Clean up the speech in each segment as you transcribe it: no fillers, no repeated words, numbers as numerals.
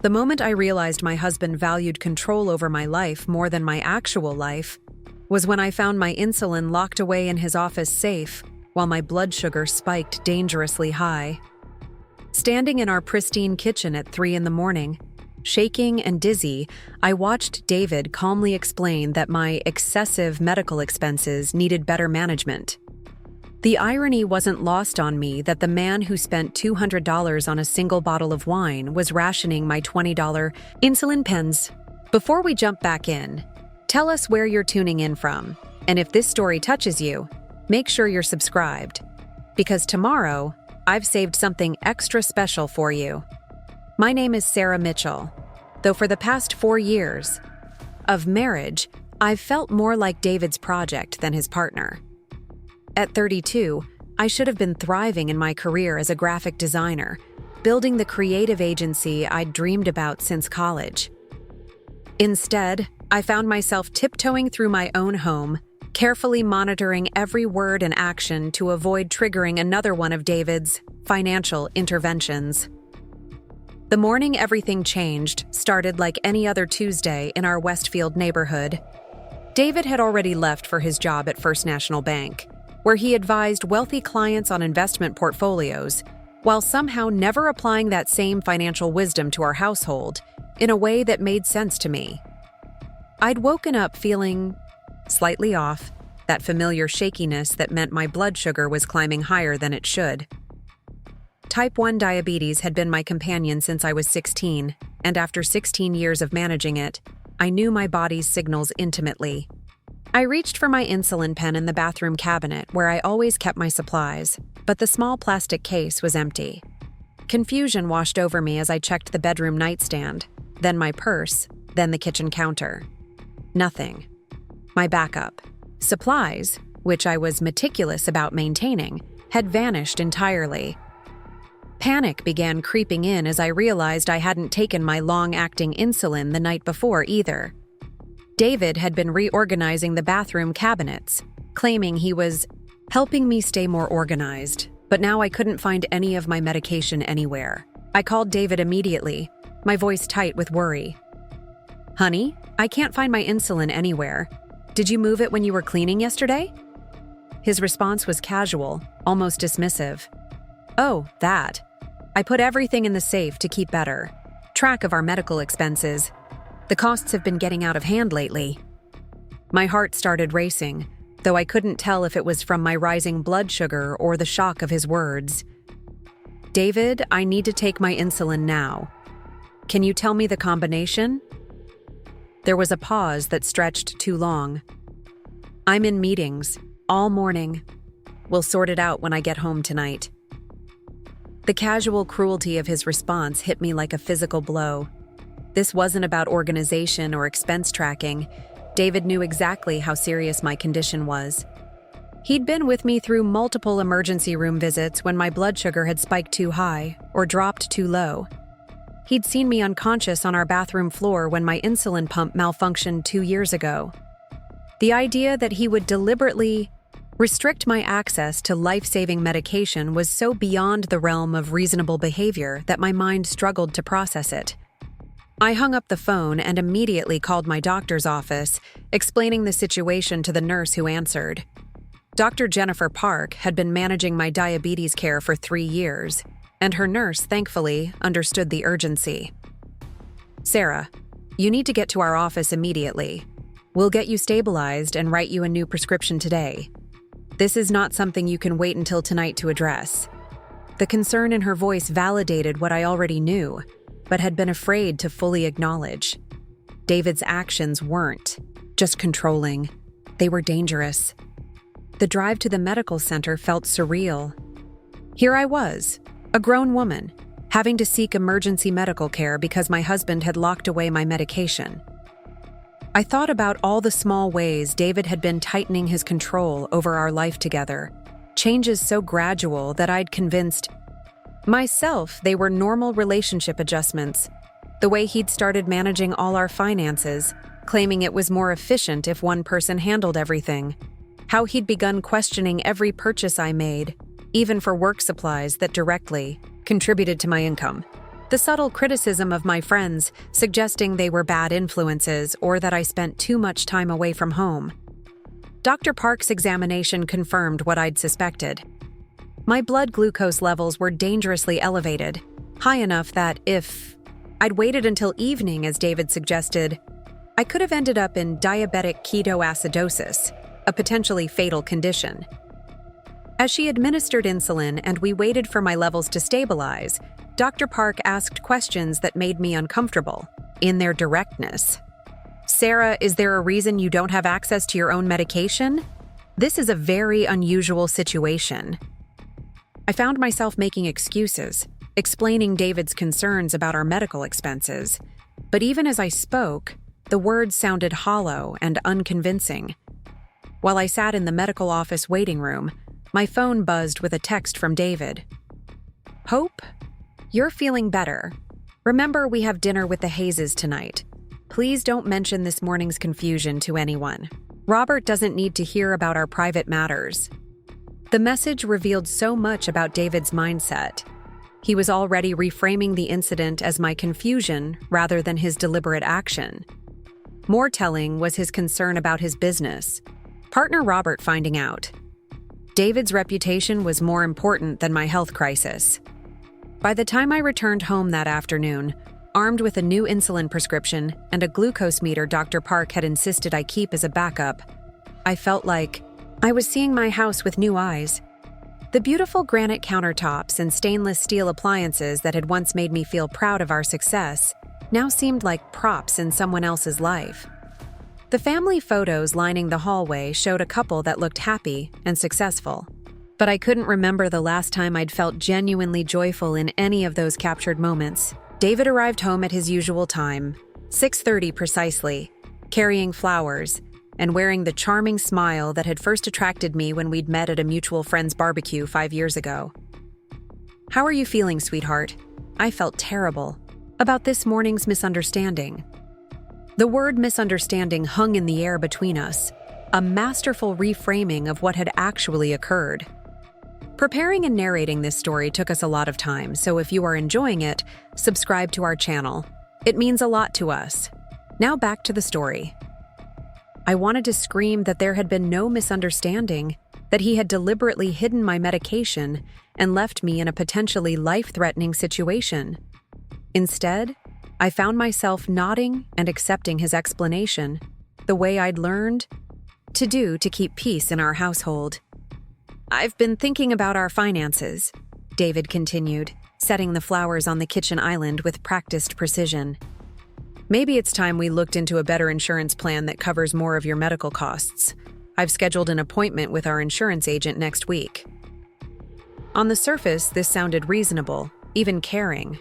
The moment I realized my husband valued control over my life more than my actual life was when I found my insulin locked away in his office safe while my blood sugar spiked dangerously high. Standing in our pristine kitchen at 3 a.m, shaking and dizzy, I watched David calmly explain that my excessive medical expenses needed better management. The irony wasn't lost on me that the man who spent $200 on a single bottle of wine was rationing my $20 insulin pens. Before we jump back in, tell us where you're tuning in from, and if this story touches you, make sure you're subscribed, because tomorrow, I've saved something extra special for you. My name is Sarah Mitchell, though for the past 4 years of marriage, I've felt more like David's project than his partner. At 32, I should have been thriving in my career as a graphic designer, building the creative agency I'd dreamed about since college. Instead, I found myself tiptoeing through my own home, carefully monitoring every word and action to avoid triggering another one of David's financial interventions. The morning everything changed started like any other Tuesday in our Westfield neighborhood. David had already left for his job at First National Bank, where he advised wealthy clients on investment portfolios, while somehow never applying that same financial wisdom to our household in a way that made sense to me. I'd woken up feeling slightly off, that familiar shakiness that meant my blood sugar was climbing higher than it should. Type 1 diabetes had been my companion since I was 16, and after 16 years of managing it, I knew my body's signals intimately. I reached for my insulin pen in the bathroom cabinet where I always kept my supplies, but the small plastic case was empty. Confusion washed over me as I checked the bedroom nightstand, then my purse, then the kitchen counter. Nothing. My backup, supplies, which I was meticulous about maintaining, had vanished entirely. Panic began creeping in as I realized I hadn't taken my long-acting insulin the night before either. David had been reorganizing the bathroom cabinets, claiming he was helping me stay more organized, but now I couldn't find any of my medication anywhere. I called David immediately, my voice tight with worry. "Honey, I can't find my insulin anywhere. Did you move it when you were cleaning yesterday?" His response was casual, almost dismissive. "Oh, that. I put everything in the safe to keep better track of our medical expenses. The costs have been getting out of hand lately." My heart started racing, though I couldn't tell if it was from my rising blood sugar or the shock of his words. "David, I need to take my insulin now. Can you tell me the combination?" There was a pause that stretched too long. "I'm in meetings, all morning. We'll sort it out when I get home tonight." The casual cruelty of his response hit me like a physical blow. This wasn't about organization or expense tracking. David knew exactly how serious my condition was. He'd been with me through multiple emergency room visits when my blood sugar had spiked too high or dropped too low. He'd seen me unconscious on our bathroom floor when my insulin pump malfunctioned 2 years ago. The idea that he would deliberately restrict my access to life-saving medication was so beyond the realm of reasonable behavior that my mind struggled to process it. I hung up the phone and immediately called my doctor's office, explaining the situation to the nurse who answered. Dr. Jennifer Park had been managing my diabetes care for 3 years, and her nurse, thankfully, understood the urgency. "Sarah, you need to get to our office immediately. We'll get you stabilized and write you a new prescription today. This is not something you can wait until tonight to address." The concern in her voice validated what I already knew, but had been afraid to fully acknowledge. David's actions weren't just controlling. They were dangerous. The drive to the medical center felt surreal. Here I was, a grown woman, having to seek emergency medical care because my husband had locked away my medication. I thought about all the small ways David had been tightening his control over our life together, changes so gradual that I'd convinced myself they were normal relationship adjustments. The way he'd started managing all our finances, claiming it was more efficient if one person handled everything. How he'd begun questioning every purchase I made, even for work supplies that directly contributed to my income. The subtle criticism of my friends, suggesting they were bad influences or that I spent too much time away from home. Dr. Park's examination confirmed what I'd suspected. My blood glucose levels were dangerously elevated, high enough that if I'd waited until evening, as David suggested, I could have ended up in diabetic ketoacidosis, a potentially fatal condition. As she administered insulin and we waited for my levels to stabilize, Dr. Park asked questions that made me uncomfortable, in their directness. "Sarah, is there a reason you don't have access to your own medication? This is a very unusual situation." I found myself making excuses, explaining David's concerns about our medical expenses. But even as I spoke, the words sounded hollow and unconvincing. While I sat in the medical office waiting room, my phone buzzed with a text from David. "Hope, you're feeling better. Remember, we have dinner with the Hayes tonight. Please don't mention this morning's confusion to anyone. Robert doesn't need to hear about our private matters." The message revealed so much about David's mindset. He was already reframing the incident as my confusion rather than his deliberate action. More telling was his concern about his business, partner Robert finding out. David's reputation was more important than my health crisis. By the time I returned home that afternoon, armed with a new insulin prescription and a glucose meter Dr. Park had insisted I keep as a backup, I felt like I was seeing my house with new eyes. The beautiful granite countertops and stainless steel appliances that had once made me feel proud of our success now seemed like props in someone else's life. The family photos lining the hallway showed a couple that looked happy and successful, but I couldn't remember the last time I'd felt genuinely joyful in any of those captured moments. David arrived home at his usual time, 6:30 precisely, carrying flowers and wearing the charming smile that had first attracted me when we'd met at a mutual friend's barbecue 5 years ago. "How are you feeling, sweetheart?" I felt terrible about this morning's misunderstanding. The word misunderstanding hung in the air between us, a masterful reframing of what had actually occurred. Preparing and narrating this story took us a lot of time, so if you are enjoying it, subscribe to our channel. It means a lot to us. Now back to the story. I wanted to scream that there had been no misunderstanding, that he had deliberately hidden my medication and left me in a potentially life-threatening situation. Instead, I found myself nodding and accepting his explanation, the way I'd learned to do to keep peace in our household. "I've been thinking about our finances," David continued, setting the flowers on the kitchen island with practiced precision. "Maybe it's time we looked into a better insurance plan that covers more of your medical costs. I've scheduled an appointment with our insurance agent next week." On the surface, this sounded reasonable, even caring.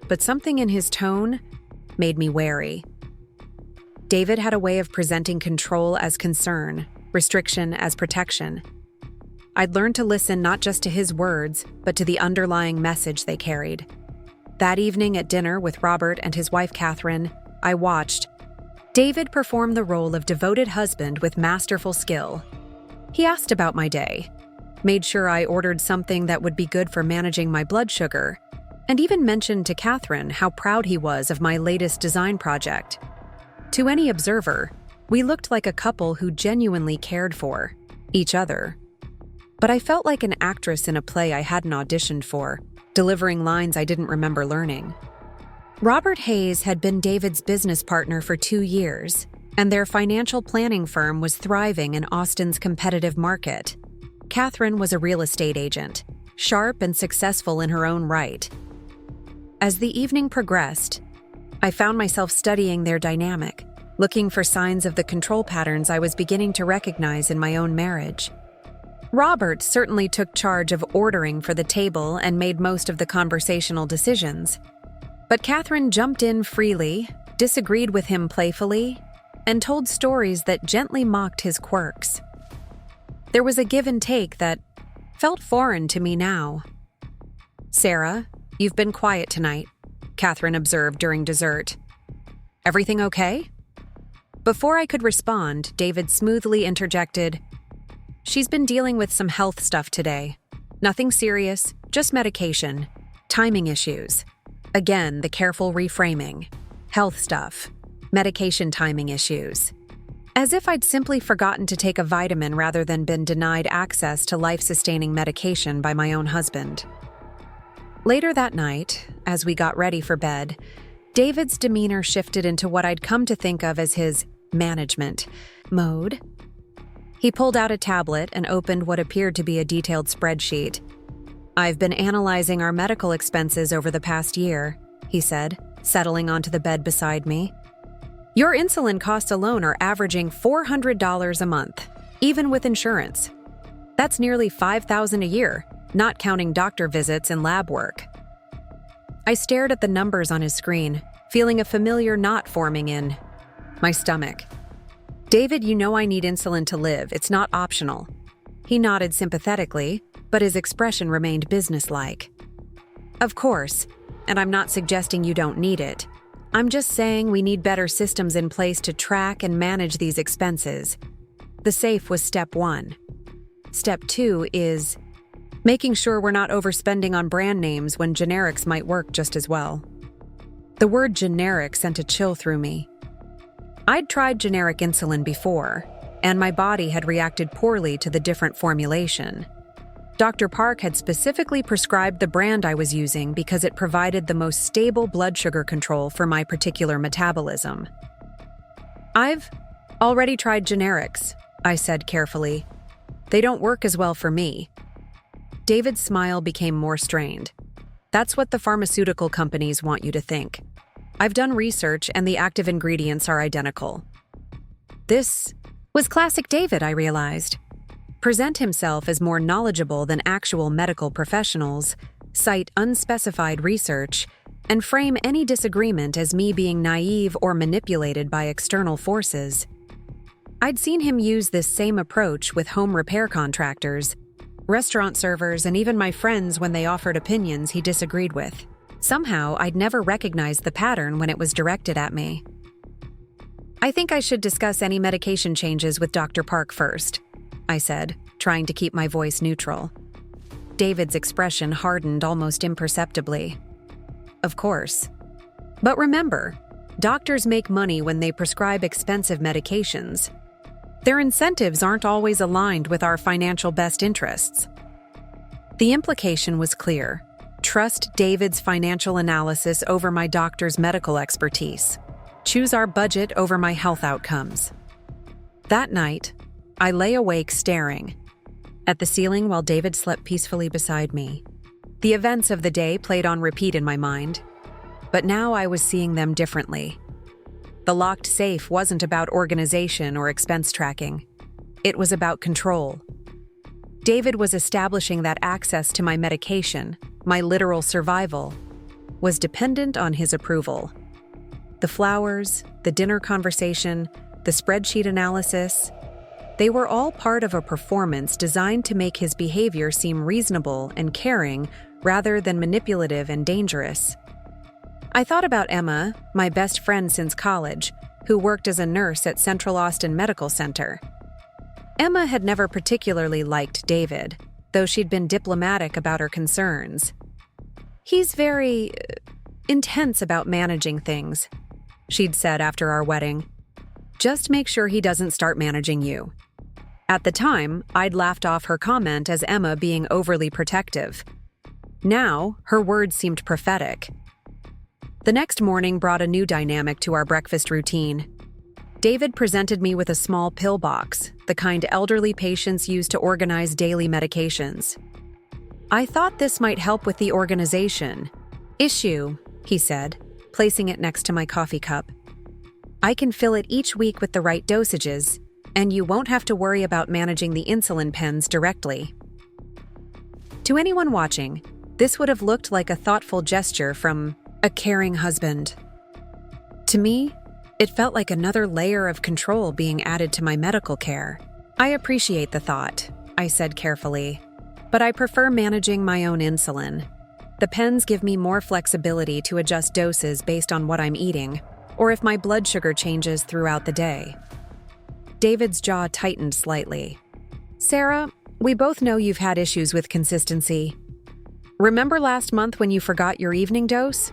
But something in his tone made me wary. David had a way of presenting control as concern, restriction as protection. I'd learned to listen not just to his words, but to the underlying message they carried. That evening at dinner with Robert and his wife Catherine, I watched David perform the role of devoted husband with masterful skill. He asked about my day, made sure I ordered something that would be good for managing my blood sugar, and even mentioned to Catherine how proud he was of my latest design project. To any observer, we looked like a couple who genuinely cared for each other. But I felt like an actress in a play I hadn't auditioned for, delivering lines I didn't remember learning. Robert Hayes had been David's business partner for 2 years, and their financial planning firm was thriving in Austin's competitive market. Catherine was a real estate agent, sharp and successful in her own right. As the evening progressed, I found myself studying their dynamic, looking for signs of the control patterns I was beginning to recognize in my own marriage. Robert certainly took charge of ordering for the table and made most of the conversational decisions. But Catherine jumped in freely, disagreed with him playfully, and told stories that gently mocked his quirks. There was a give and take that felt foreign to me now. "Sarah, you've been quiet tonight," Catherine observed during dessert. "Everything okay?" Before I could respond, David smoothly interjected, "She's been dealing with some health stuff today. Nothing serious, just medication, timing issues." Again, the careful reframing. Health stuff. Medication timing issues. As if I'd simply forgotten to take a vitamin rather than been denied access to life-sustaining medication by my own husband. Later that night, as we got ready for bed, David's demeanor shifted into what I'd come to think of as his management mode. He pulled out a tablet and opened what appeared to be a detailed spreadsheet. "I've been analyzing our medical expenses over the past year," he said, settling onto the bed beside me. "Your insulin costs alone are averaging $400 a month, even with insurance. That's nearly $5,000 a year, not counting doctor visits and lab work." I stared at the numbers on his screen, feeling a familiar knot forming in my stomach. "David, you know I need insulin to live. It's not optional." He nodded sympathetically, but his expression remained businesslike. "Of course, and I'm not suggesting you don't need it. I'm just saying we need better systems in place to track and manage these expenses. The safe was step 1. Step 2 is making sure we're not overspending on brand names when generics might work just as well." The word generic sent a chill through me. I'd tried generic insulin before, and my body had reacted poorly to the different formulation. Dr. Park had specifically prescribed the brand I was using because it provided the most stable blood sugar control for my particular metabolism. "I've already tried generics," I said carefully. "They don't work as well for me." David's smile became more strained. "That's what the pharmaceutical companies want you to think. I've done research and the active ingredients are identical." This was classic David, I realized. Present himself as more knowledgeable than actual medical professionals, cite unspecified research, and frame any disagreement as me being naive or manipulated by external forces. I'd seen him use this same approach with home repair contractors, restaurant servers, and even my friends when they offered opinions he disagreed with. Somehow, I'd never recognized the pattern when it was directed at me. "I think I should discuss any medication changes with Dr. Park first," I said, trying to keep my voice neutral. David's expression hardened almost imperceptibly. "Of course. But remember, doctors make money when they prescribe expensive medications. Their incentives aren't always aligned with our financial best interests." The implication was clear. Trust David's financial analysis over my doctor's medical expertise. Choose our budget over my health outcomes. That night, I lay awake staring at the ceiling while David slept peacefully beside me. The events of the day played on repeat in my mind, but now I was seeing them differently. The locked safe wasn't about organization or expense tracking. It was about control. David was establishing that access to my medication, my literal survival, was dependent on his approval. The flowers, the dinner conversation, the spreadsheet analysis, they were all part of a performance designed to make his behavior seem reasonable and caring rather than manipulative and dangerous. I thought about Emma, my best friend since college, who worked as a nurse at Central Austin Medical Center. Emma had never particularly liked David, though she'd been diplomatic about her concerns. "He's very intense about managing things," she'd said after our wedding. "Just make sure he doesn't start managing you." At the time, I'd laughed off her comment as Emma being overly protective. Now, her words seemed prophetic. The next morning brought a new dynamic to our breakfast routine. David presented me with a small pill box, the kind elderly patients use to organize daily medications. "I thought this might help with the organization issue," he said, placing it next to my coffee cup. "I can fill it each week with the right dosages, and you won't have to worry about managing the insulin pens directly." To anyone watching, this would have looked like a thoughtful gesture from a caring husband. To me, it felt like another layer of control being added to my medical care. "I appreciate the thought," I said carefully, "but I prefer managing my own insulin. The pens give me more flexibility to adjust doses based on what I'm eating, or if my blood sugar changes throughout the day." David's jaw tightened slightly. "Sarah, we both know you've had issues with consistency. Remember last month when you forgot your evening dose?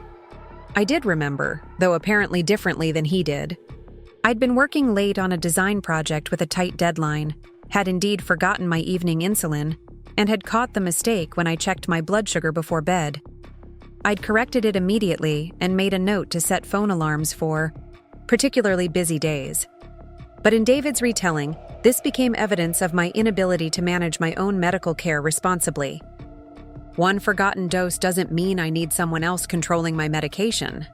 I did remember, though apparently differently than he did. I'd been working late on a design project with a tight deadline, had indeed forgotten my evening insulin, and had caught the mistake when I checked my blood sugar before bed. I'd corrected it immediately and made a note to set phone alarms for particularly busy days. But in David's retelling, this became evidence of my inability to manage my own medical care responsibly. One forgotten dose doesn't mean I need someone else controlling my medication,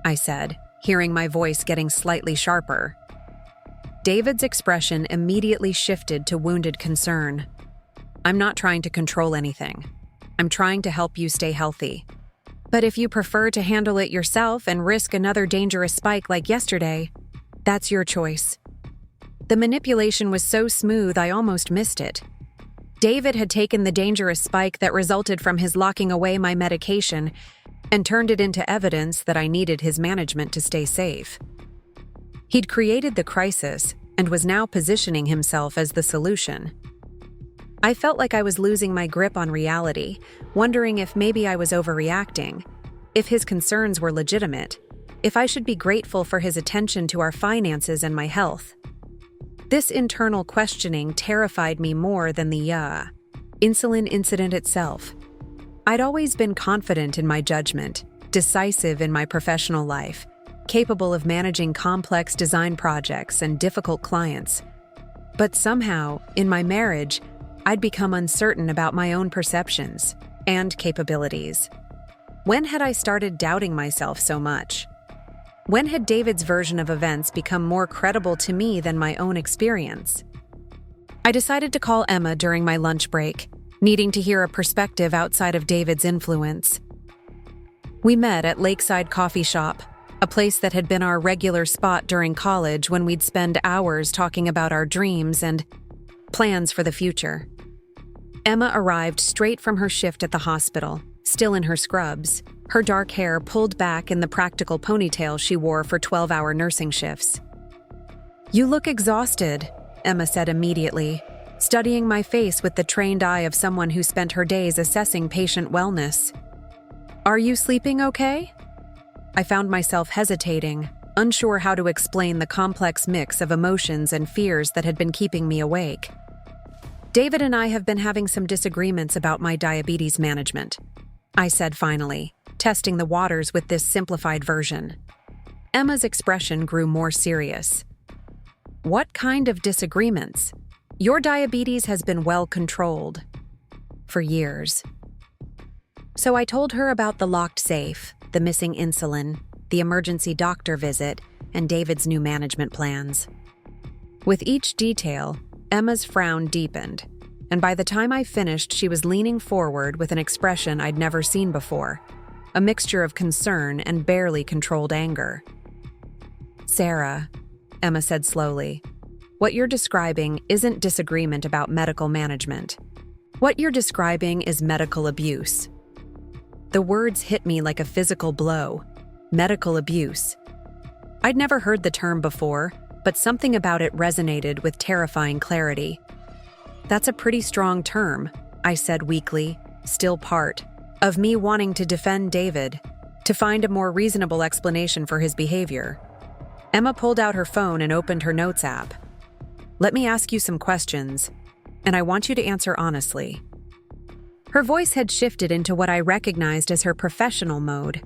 I said, hearing my voice getting slightly sharper. David's expression immediately shifted to wounded concern. I'm not trying to control anything. I'm trying to help you stay healthy. But if you prefer to handle it yourself and risk another dangerous spike like yesterday, that's your choice. The manipulation was so smooth I almost missed it. David had taken the dangerous spike that resulted from his locking away my medication and turned it into evidence that I needed his management to stay safe. He'd created the crisis and was now positioning himself as the solution. I felt like I was losing my grip on reality, wondering if maybe I was overreacting, if his concerns were legitimate, if I should be grateful for his attention to our finances and my health. This internal questioning terrified me more than the insulin incident itself. I'd always been confident in my judgment, decisive in my professional life, capable of managing complex design projects and difficult clients. But somehow, in my marriage, I'd become uncertain about my own perceptions and capabilities. When had I started doubting myself so much? When had David's version of events become more credible to me than my own experience? I decided to call Emma during my lunch break, needing to hear a perspective outside of David's influence. We met at Lakeside Coffee Shop, a place that had been our regular spot during college when we'd spend hours talking about our dreams and plans for the future. Emma arrived straight from her shift at the hospital, still in her scrubs, her dark hair pulled back in the practical ponytail she wore for 12-hour nursing shifts. "You look exhausted," Emma said immediately, studying my face with the trained eye of someone who spent her days assessing patient wellness. "Are you sleeping okay?" I found myself hesitating, unsure how to explain the complex mix of emotions and fears that had been keeping me awake. "David and I have been having some disagreements about my diabetes management," I said finally, testing the waters with this simplified version. Emma's expression grew more serious. "What kind of disagreements? Your diabetes has been well controlled for years." So I told her about the locked safe, the missing insulin, the emergency doctor visit, and David's new management plans. With each detail, Emma's frown deepened, and by the time I finished, she was leaning forward with an expression I'd never seen before, a mixture of concern and barely controlled anger. "Sarah," Emma said slowly, "what you're describing isn't disagreement about medical management. What you're describing is medical abuse." The words hit me like a physical blow. Medical abuse. I'd never heard the term before, but something about it resonated with terrifying clarity. "That's a pretty strong term," I said weakly, still part of me wanting to defend David, to find a more reasonable explanation for his behavior. Emma pulled out her phone and opened her notes app. "Let me ask you some questions, and I want you to answer honestly." Her voice had shifted into what I recognized as her professional mode,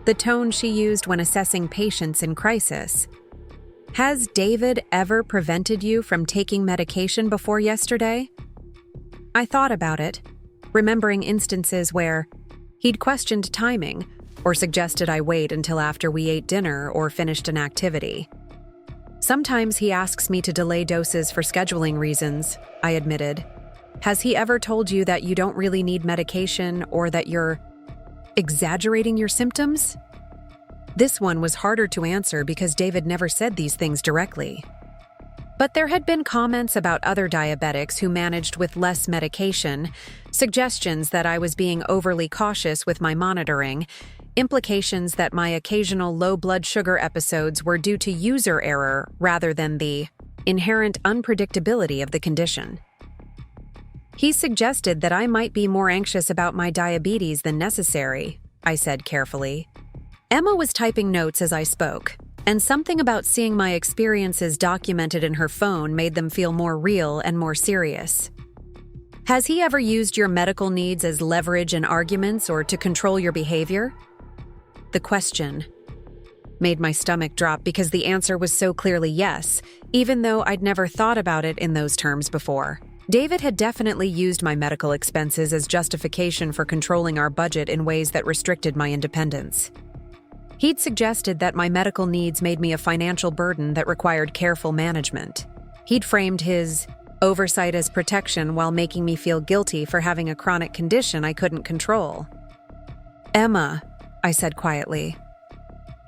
the tone she used when assessing patients in crisis. "Has David ever prevented you from taking medication before yesterday?" I thought about it, remembering instances where he'd questioned timing or suggested I wait until after we ate dinner or finished an activity. "Sometimes he asks me to delay doses for scheduling reasons," I admitted. "Has he ever told you that you don't really need medication or that you're exaggerating your symptoms?" This one was harder to answer because David never said these things directly. But there had been comments about other diabetics who managed with less medication, suggestions that I was being overly cautious with my monitoring, implications that my occasional low blood sugar episodes were due to user error rather than the inherent unpredictability of the condition. He suggested that I might be more anxious about my diabetes than necessary, I said carefully. Emma was typing notes as I spoke, and something about seeing my experiences documented in her phone made them feel more real and more serious. Has he ever used your medical needs as leverage in arguments or to control your behavior? The question made my stomach drop because the answer was so clearly yes, even though I'd never thought about it in those terms before. David had definitely used my medical expenses as justification for controlling our budget in ways that restricted my independence. He'd suggested that my medical needs made me a financial burden that required careful management. He'd framed his oversight as protection while making me feel guilty for having a chronic condition I couldn't control. "Emma," I said quietly,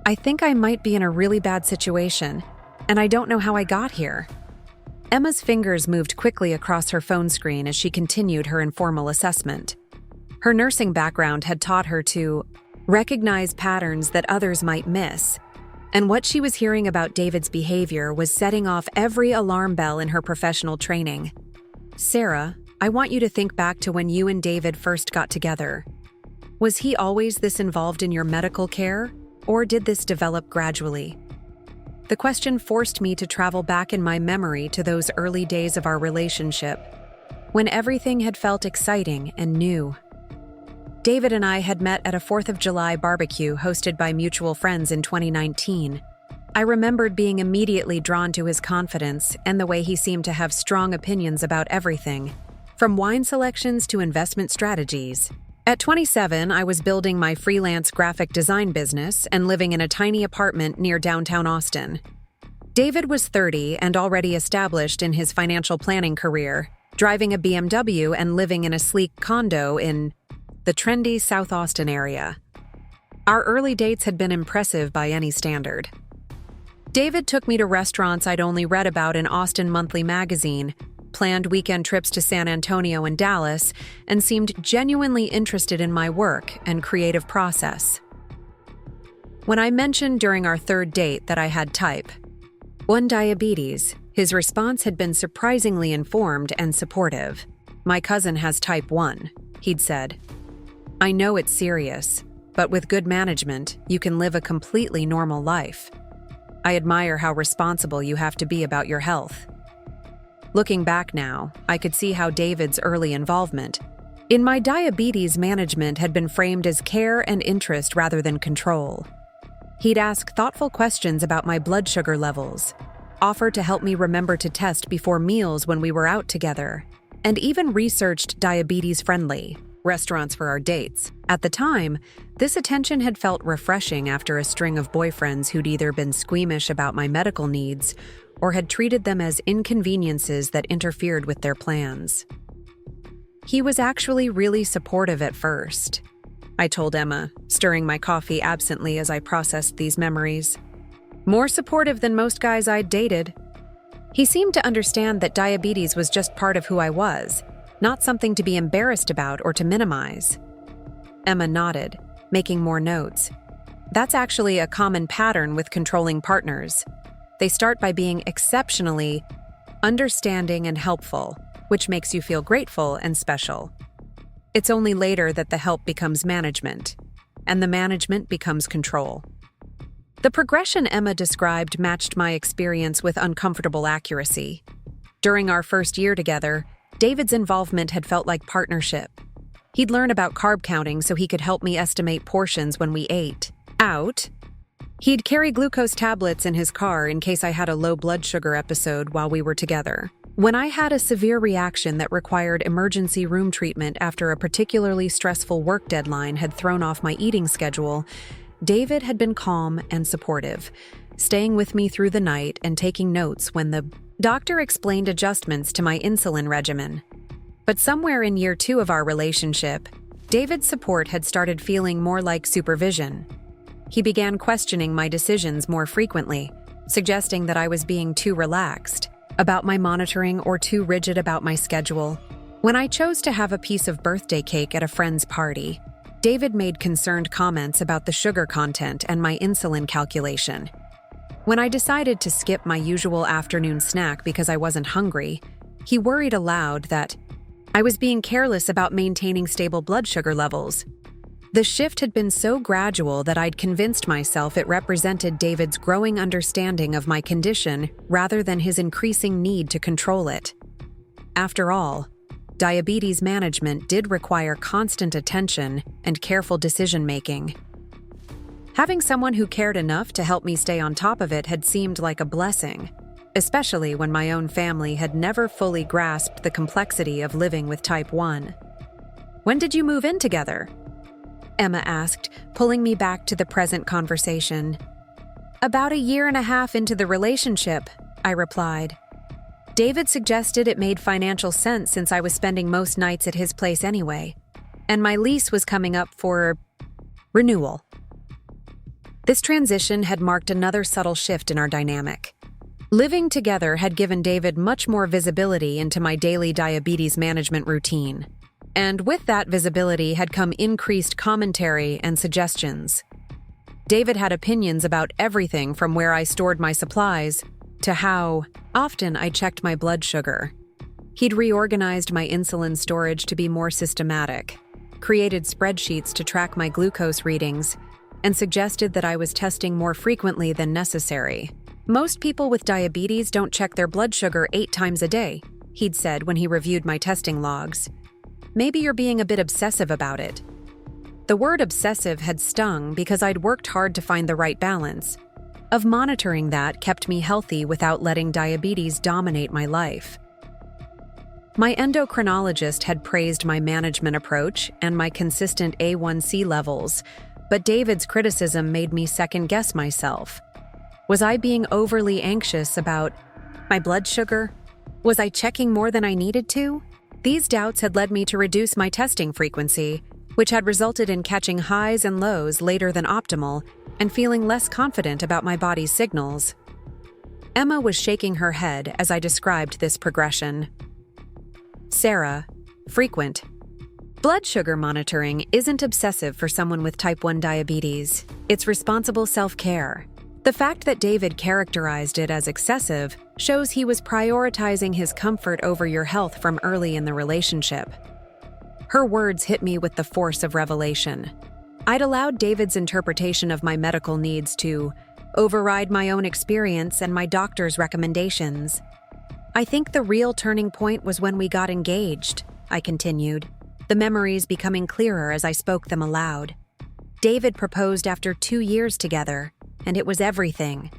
"I think I might be in a really bad situation, and I don't know how I got here." Emma's fingers moved quickly across her phone screen as she continued her informal assessment. Her nursing background had taught her to recognize patterns that others might miss, and what she was hearing about David's behavior was setting off every alarm bell in her professional training. "Sarah, I want you to think back to when you and David first got together. Was he always this involved in your medical care, or did this develop gradually?" The question forced me to travel back in my memory to those early days of our relationship, when everything had felt exciting and new. David and I had met at a 4th of July barbecue hosted by mutual friends in 2019. I remembered being immediately drawn to his confidence and the way he seemed to have strong opinions about everything, from wine selections to investment strategies. At 27, I was building my freelance graphic design business and living in a tiny apartment near downtown Austin. David was 30 and already established in his financial planning career, driving a BMW and living in a sleek condo in the trendy South Austin area. Our early dates had been impressive by any standard. David took me to restaurants I'd only read about in Austin Monthly magazine, planned weekend trips to San Antonio and Dallas, and seemed genuinely interested in my work and creative process. When I mentioned during our third date that I had type 1 diabetes, his response had been surprisingly informed and supportive. "My cousin has type 1, he'd said. "I know it's serious, but with good management, you can live a completely normal life. I admire how responsible you have to be about your health." Looking back now, I could see how David's early involvement in my diabetes management had been framed as care and interest rather than control. He'd ask thoughtful questions about my blood sugar levels, offer to help me remember to test before meals when we were out together, and even researched diabetes-friendly restaurants for our dates. At the time, this attention had felt refreshing after a string of boyfriends who'd either been squeamish about my medical needs or had treated them as inconveniences that interfered with their plans. He was actually really supportive at first, I told Emma, stirring my coffee absently as I processed these memories. More supportive than most guys I'd dated. He seemed to understand that diabetes was just part of who I was, not something to be embarrassed about or to minimize. Emma nodded, making more notes. That's actually a common pattern with controlling partners. They start by being exceptionally understanding and helpful, which makes you feel grateful and special. It's only later that the help becomes management, and the management becomes control. The progression Emma described matched my experience with uncomfortable accuracy. During our first year together, David's involvement had felt like partnership. He'd learn about carb counting so he could help me estimate portions when we ate out. He'd carry glucose tablets in his car in case I had a low blood sugar episode while we were together. When I had a severe reaction that required emergency room treatment after a particularly stressful work deadline had thrown off my eating schedule, David had been calm and supportive, staying with me through the night and taking notes when the doctor explained adjustments to my insulin regimen. But somewhere in year 2 of our relationship, David's support had started feeling more like supervision. He began questioning my decisions more frequently, suggesting that I was being too relaxed about my monitoring or too rigid about my schedule. When I chose to have a piece of birthday cake at a friend's party, David made concerned comments about the sugar content and my insulin calculation. When I decided to skip my usual afternoon snack because I wasn't hungry, he worried aloud that I was being careless about maintaining stable blood sugar levels. The shift had been so gradual that I'd convinced myself it represented David's growing understanding of my condition rather than his increasing need to control it. After all, diabetes management did require constant attention and careful decision-making. Having someone who cared enough to help me stay on top of it had seemed like a blessing, especially when my own family had never fully grasped the complexity of living with type 1. "When did you move in together?" Emma asked, pulling me back to the present conversation. "About a year and a half into the relationship," I replied. David suggested it made financial sense since I was spending most nights at his place anyway, and my lease was coming up for renewal. This transition had marked another subtle shift in our dynamic. Living together had given David much more visibility into my daily diabetes management routine. And with that visibility had come increased commentary and suggestions. David had opinions about everything from where I stored my supplies to how often I checked my blood sugar. He'd reorganized my insulin storage to be more systematic, created spreadsheets to track my glucose readings, and suggested that I was testing more frequently than necessary. "Most people with diabetes don't check their blood sugar 8 times a day," he'd said when he reviewed my testing logs. "Maybe you're being a bit obsessive about it." The word obsessive had stung because I'd worked hard to find the right balance of monitoring that kept me healthy without letting diabetes dominate my life. My endocrinologist had praised my management approach and my consistent A1C levels, but David's criticism made me second-guess myself. Was I being overly anxious about my blood sugar? Was I checking more than I needed to? These doubts had led me to reduce my testing frequency, which had resulted in catching highs and lows later than optimal and feeling less confident about my body's signals. Emma was shaking her head as I described this progression. "Sarah, frequent. Blood sugar monitoring isn't obsessive for someone with type 1 diabetes. It's responsible self-care. The fact that David characterized it as excessive shows he was prioritizing his comfort over your health from early in the relationship." Her words hit me with the force of revelation. I'd allowed David's interpretation of my medical needs to override my own experience and my doctor's recommendations. "I think the real turning point was when we got engaged," I continued, the memories becoming clearer as I spoke them aloud. "David proposed after 2 years together, and it was everything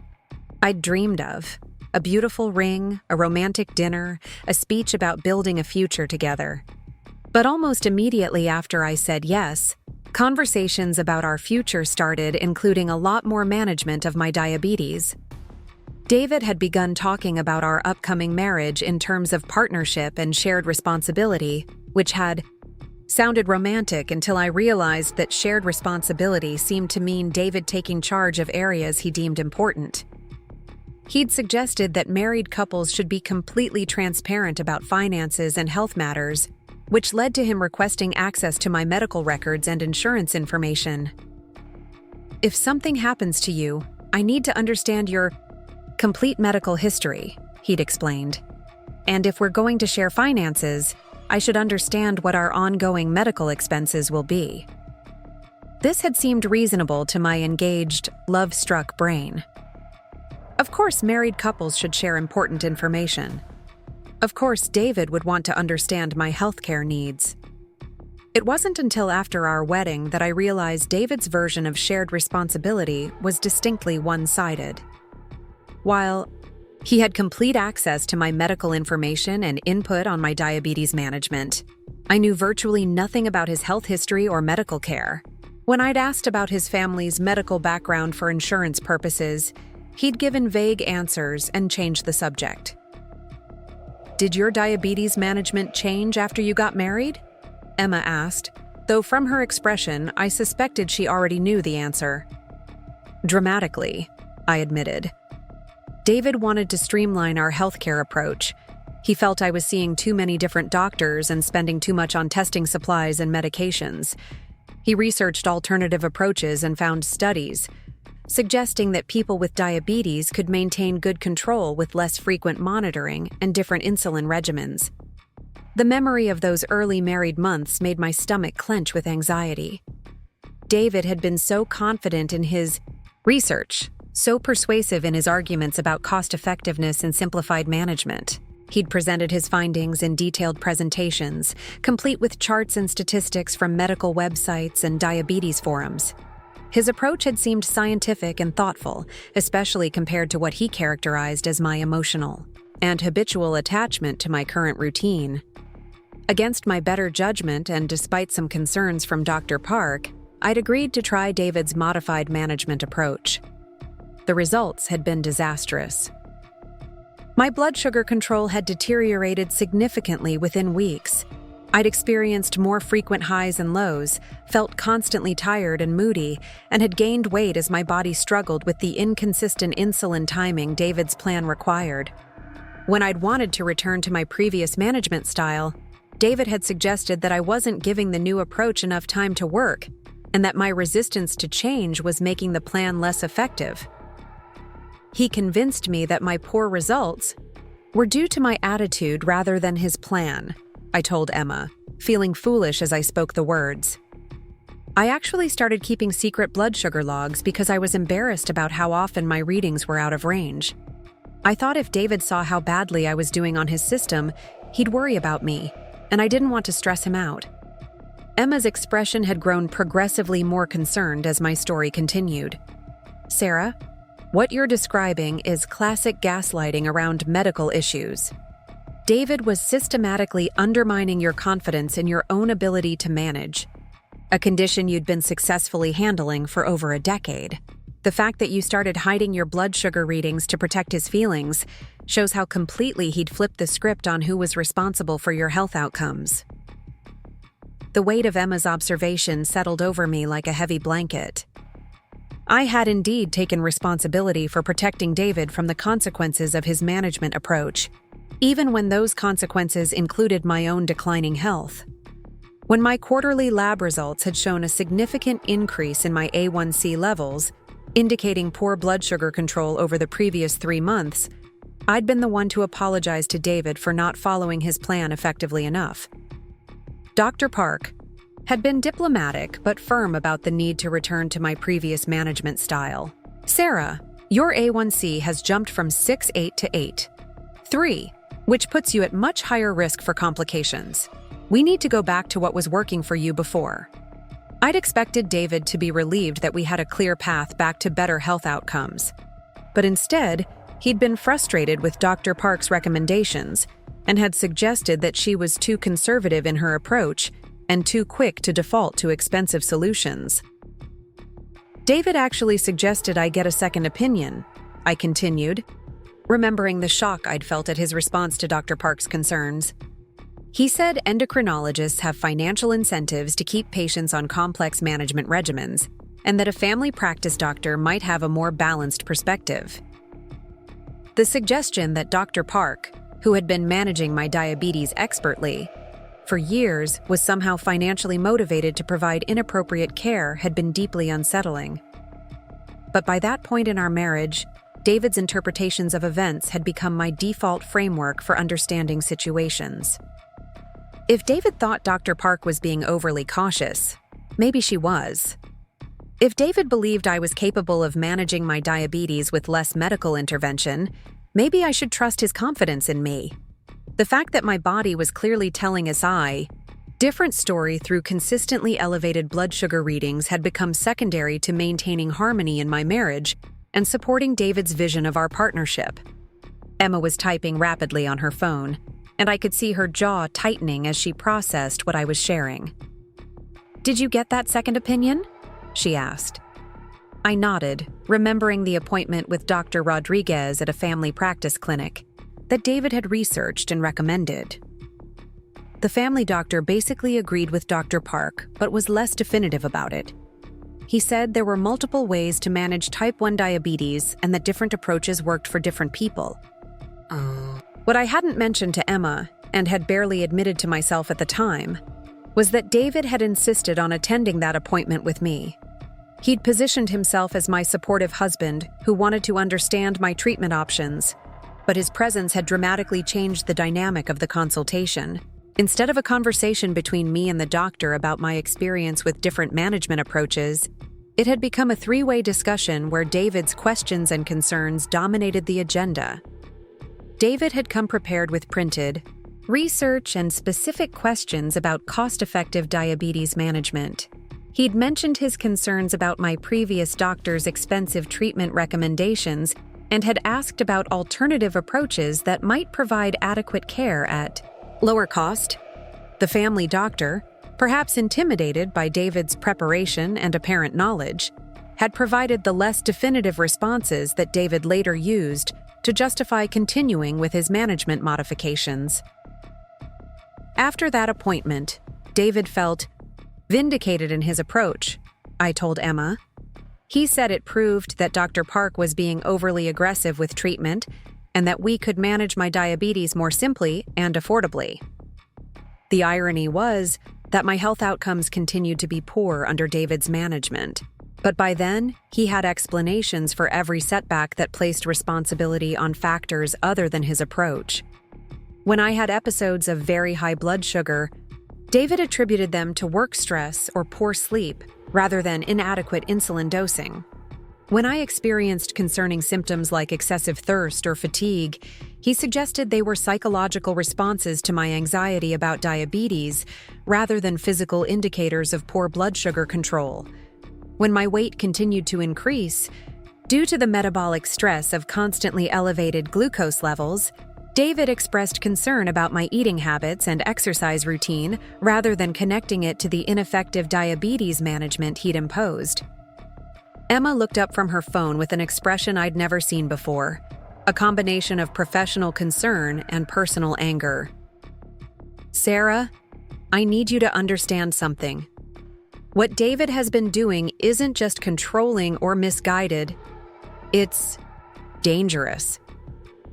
I'd dreamed of. A beautiful ring, a romantic dinner, a speech about building a future together. But almost immediately after I said yes, conversations about our future started, including a lot more management of my diabetes. David had begun talking about our upcoming marriage in terms of partnership and shared responsibility, which had sounded romantic until I realized that shared responsibility seemed to mean David taking charge of areas he deemed important. He'd suggested that married couples should be completely transparent about finances and health matters, which led to him requesting access to my medical records and insurance information. "If something happens to you, I need to understand your complete medical history," he'd explained. "And if we're going to share finances, I should understand what our ongoing medical expenses will be." This had seemed reasonable to my engaged, love-struck brain. Of course, married couples should share important information. Of course, David would want to understand my healthcare needs. It wasn't until after our wedding that I realized David's version of shared responsibility was distinctly one-sided. While he had complete access to my medical information and input on my diabetes management, I knew virtually nothing about his health history or medical care. When I'd asked about his family's medical background for insurance purposes, he'd given vague answers and changed the subject. "Did your diabetes management change after you got married?" Emma asked, though from her expression, I suspected she already knew the answer. "Dramatically," I admitted. David wanted to streamline our healthcare approach. He felt I was seeing too many different doctors and spending too much on testing supplies and medications. He researched alternative approaches and found studies suggesting that people with diabetes could maintain good control with less frequent monitoring and different insulin regimens. The memory of those early married months made my stomach clench with anxiety. David had been so confident in his research, so persuasive in his arguments about cost-effectiveness and simplified management. He'd presented his findings in detailed presentations, complete with charts and statistics from medical websites and diabetes forums. His approach had seemed scientific and thoughtful, especially compared to what he characterized as my emotional and habitual attachment to my current routine. Against my better judgment and despite some concerns from Dr. Park, I'd agreed to try David's modified management approach. The results had been disastrous. My blood sugar control had deteriorated significantly within weeks. I'd experienced more frequent highs and lows, felt constantly tired and moody, and had gained weight as my body struggled with the inconsistent insulin timing David's plan required. When I'd wanted to return to my previous management style, David had suggested that I wasn't giving the new approach enough time to work, and that my resistance to change was making the plan less effective. He convinced me that my poor results were due to my attitude rather than his plan, I told Emma, feeling foolish as I spoke the words. I actually started keeping secret blood sugar logs because I was embarrassed about how often my readings were out of range. I thought if David saw how badly I was doing on his system, he'd worry about me, and I didn't want to stress him out. Emma's expression had grown progressively more concerned as my story continued. Sarah, what you're describing is classic gaslighting around medical issues. David was systematically undermining your confidence in your own ability to manage, a condition you'd been successfully handling for over a decade. The fact that you started hiding your blood sugar readings to protect his feelings shows how completely he'd flipped the script on who was responsible for your health outcomes. The weight of Emma's observation settled over me like a heavy blanket. I had indeed taken responsibility for protecting David from the consequences of his management approach, even when those consequences included my own declining health. When my quarterly lab results had shown a significant increase in my A1C levels, indicating poor blood sugar control over the previous 3 months, I'd been the one to apologize to David for not following his plan effectively enough. Dr. Park had been diplomatic but firm about the need to return to my previous management style. Sarah, your A1C has jumped from 6.8 to 8.3, which puts you at much higher risk for complications. We need to go back to what was working for you before. I'd expected David to be relieved that we had a clear path back to better health outcomes. But instead, he'd been frustrated with Dr. Park's recommendations and had suggested that she was too conservative in her approach and too quick to default to expensive solutions. David actually suggested I get a second opinion, I continued, remembering the shock I'd felt at his response to Dr. Park's concerns. He said endocrinologists have financial incentives to keep patients on complex management regimens, and that a family practice doctor might have a more balanced perspective. The suggestion that Dr. Park, who had been managing my diabetes expertly for years, was somehow financially motivated to provide inappropriate care had been deeply unsettling. But by that point in our marriage, David's interpretations of events had become my default framework for understanding situations. If David thought Dr. Park was being overly cautious, maybe she was. If David believed I was capable of managing my diabetes with less medical intervention, maybe I should trust his confidence in me. The fact that my body was clearly telling us different story through consistently elevated blood sugar readings had become secondary to maintaining harmony in my marriage and supporting David's vision of our partnership. Emma was typing rapidly on her phone, and I could see her jaw tightening as she processed what I was sharing. "Did you get that second opinion?" she asked. I nodded, remembering the appointment with Dr. Rodriguez at a family practice clinic that David had researched and recommended. The family doctor basically agreed with Dr. Park, but was less definitive about it. He said there were multiple ways to manage type 1 diabetes and that different approaches worked for different people. What I hadn't mentioned to Emma, and had barely admitted to myself at the time, was that David had insisted on attending that appointment with me. He'd positioned himself as my supportive husband who wanted to understand my treatment options, but his presence had dramatically changed the dynamic of the consultation. Instead of a conversation between me and the doctor about my experience with different management approaches, it had become a three-way discussion where David's questions and concerns dominated the agenda. David had come prepared with printed research and specific questions about cost-effective diabetes management. He'd mentioned his concerns about my previous doctor's expensive treatment recommendations and had asked about alternative approaches that might provide adequate care at lower cost. The family doctor, perhaps intimidated by David's preparation and apparent knowledge, had provided the less definitive responses that David later used to justify continuing with his management modifications. After that appointment, David felt vindicated in his approach, I told Emma. He said it proved that Dr. Park was being overly aggressive with treatment and that we could manage my diabetes more simply and affordably. The irony was that my health outcomes continued to be poor under David's management. But by then, he had explanations for every setback that placed responsibility on factors other than his approach. When I had episodes of very high blood sugar, David attributed them to work stress or poor sleep rather than inadequate insulin dosing. When I experienced concerning symptoms like excessive thirst or fatigue, he suggested they were psychological responses to my anxiety about diabetes rather than physical indicators of poor blood sugar control. When my weight continued to increase, due to the metabolic stress of constantly elevated glucose levels, David expressed concern about my eating habits and exercise routine rather than connecting it to the ineffective diabetes management he'd imposed. Emma looked up from her phone with an expression I'd never seen before, a combination of professional concern and personal anger. Sarah, I need you to understand something. What David has been doing isn't just controlling or misguided, it's dangerous.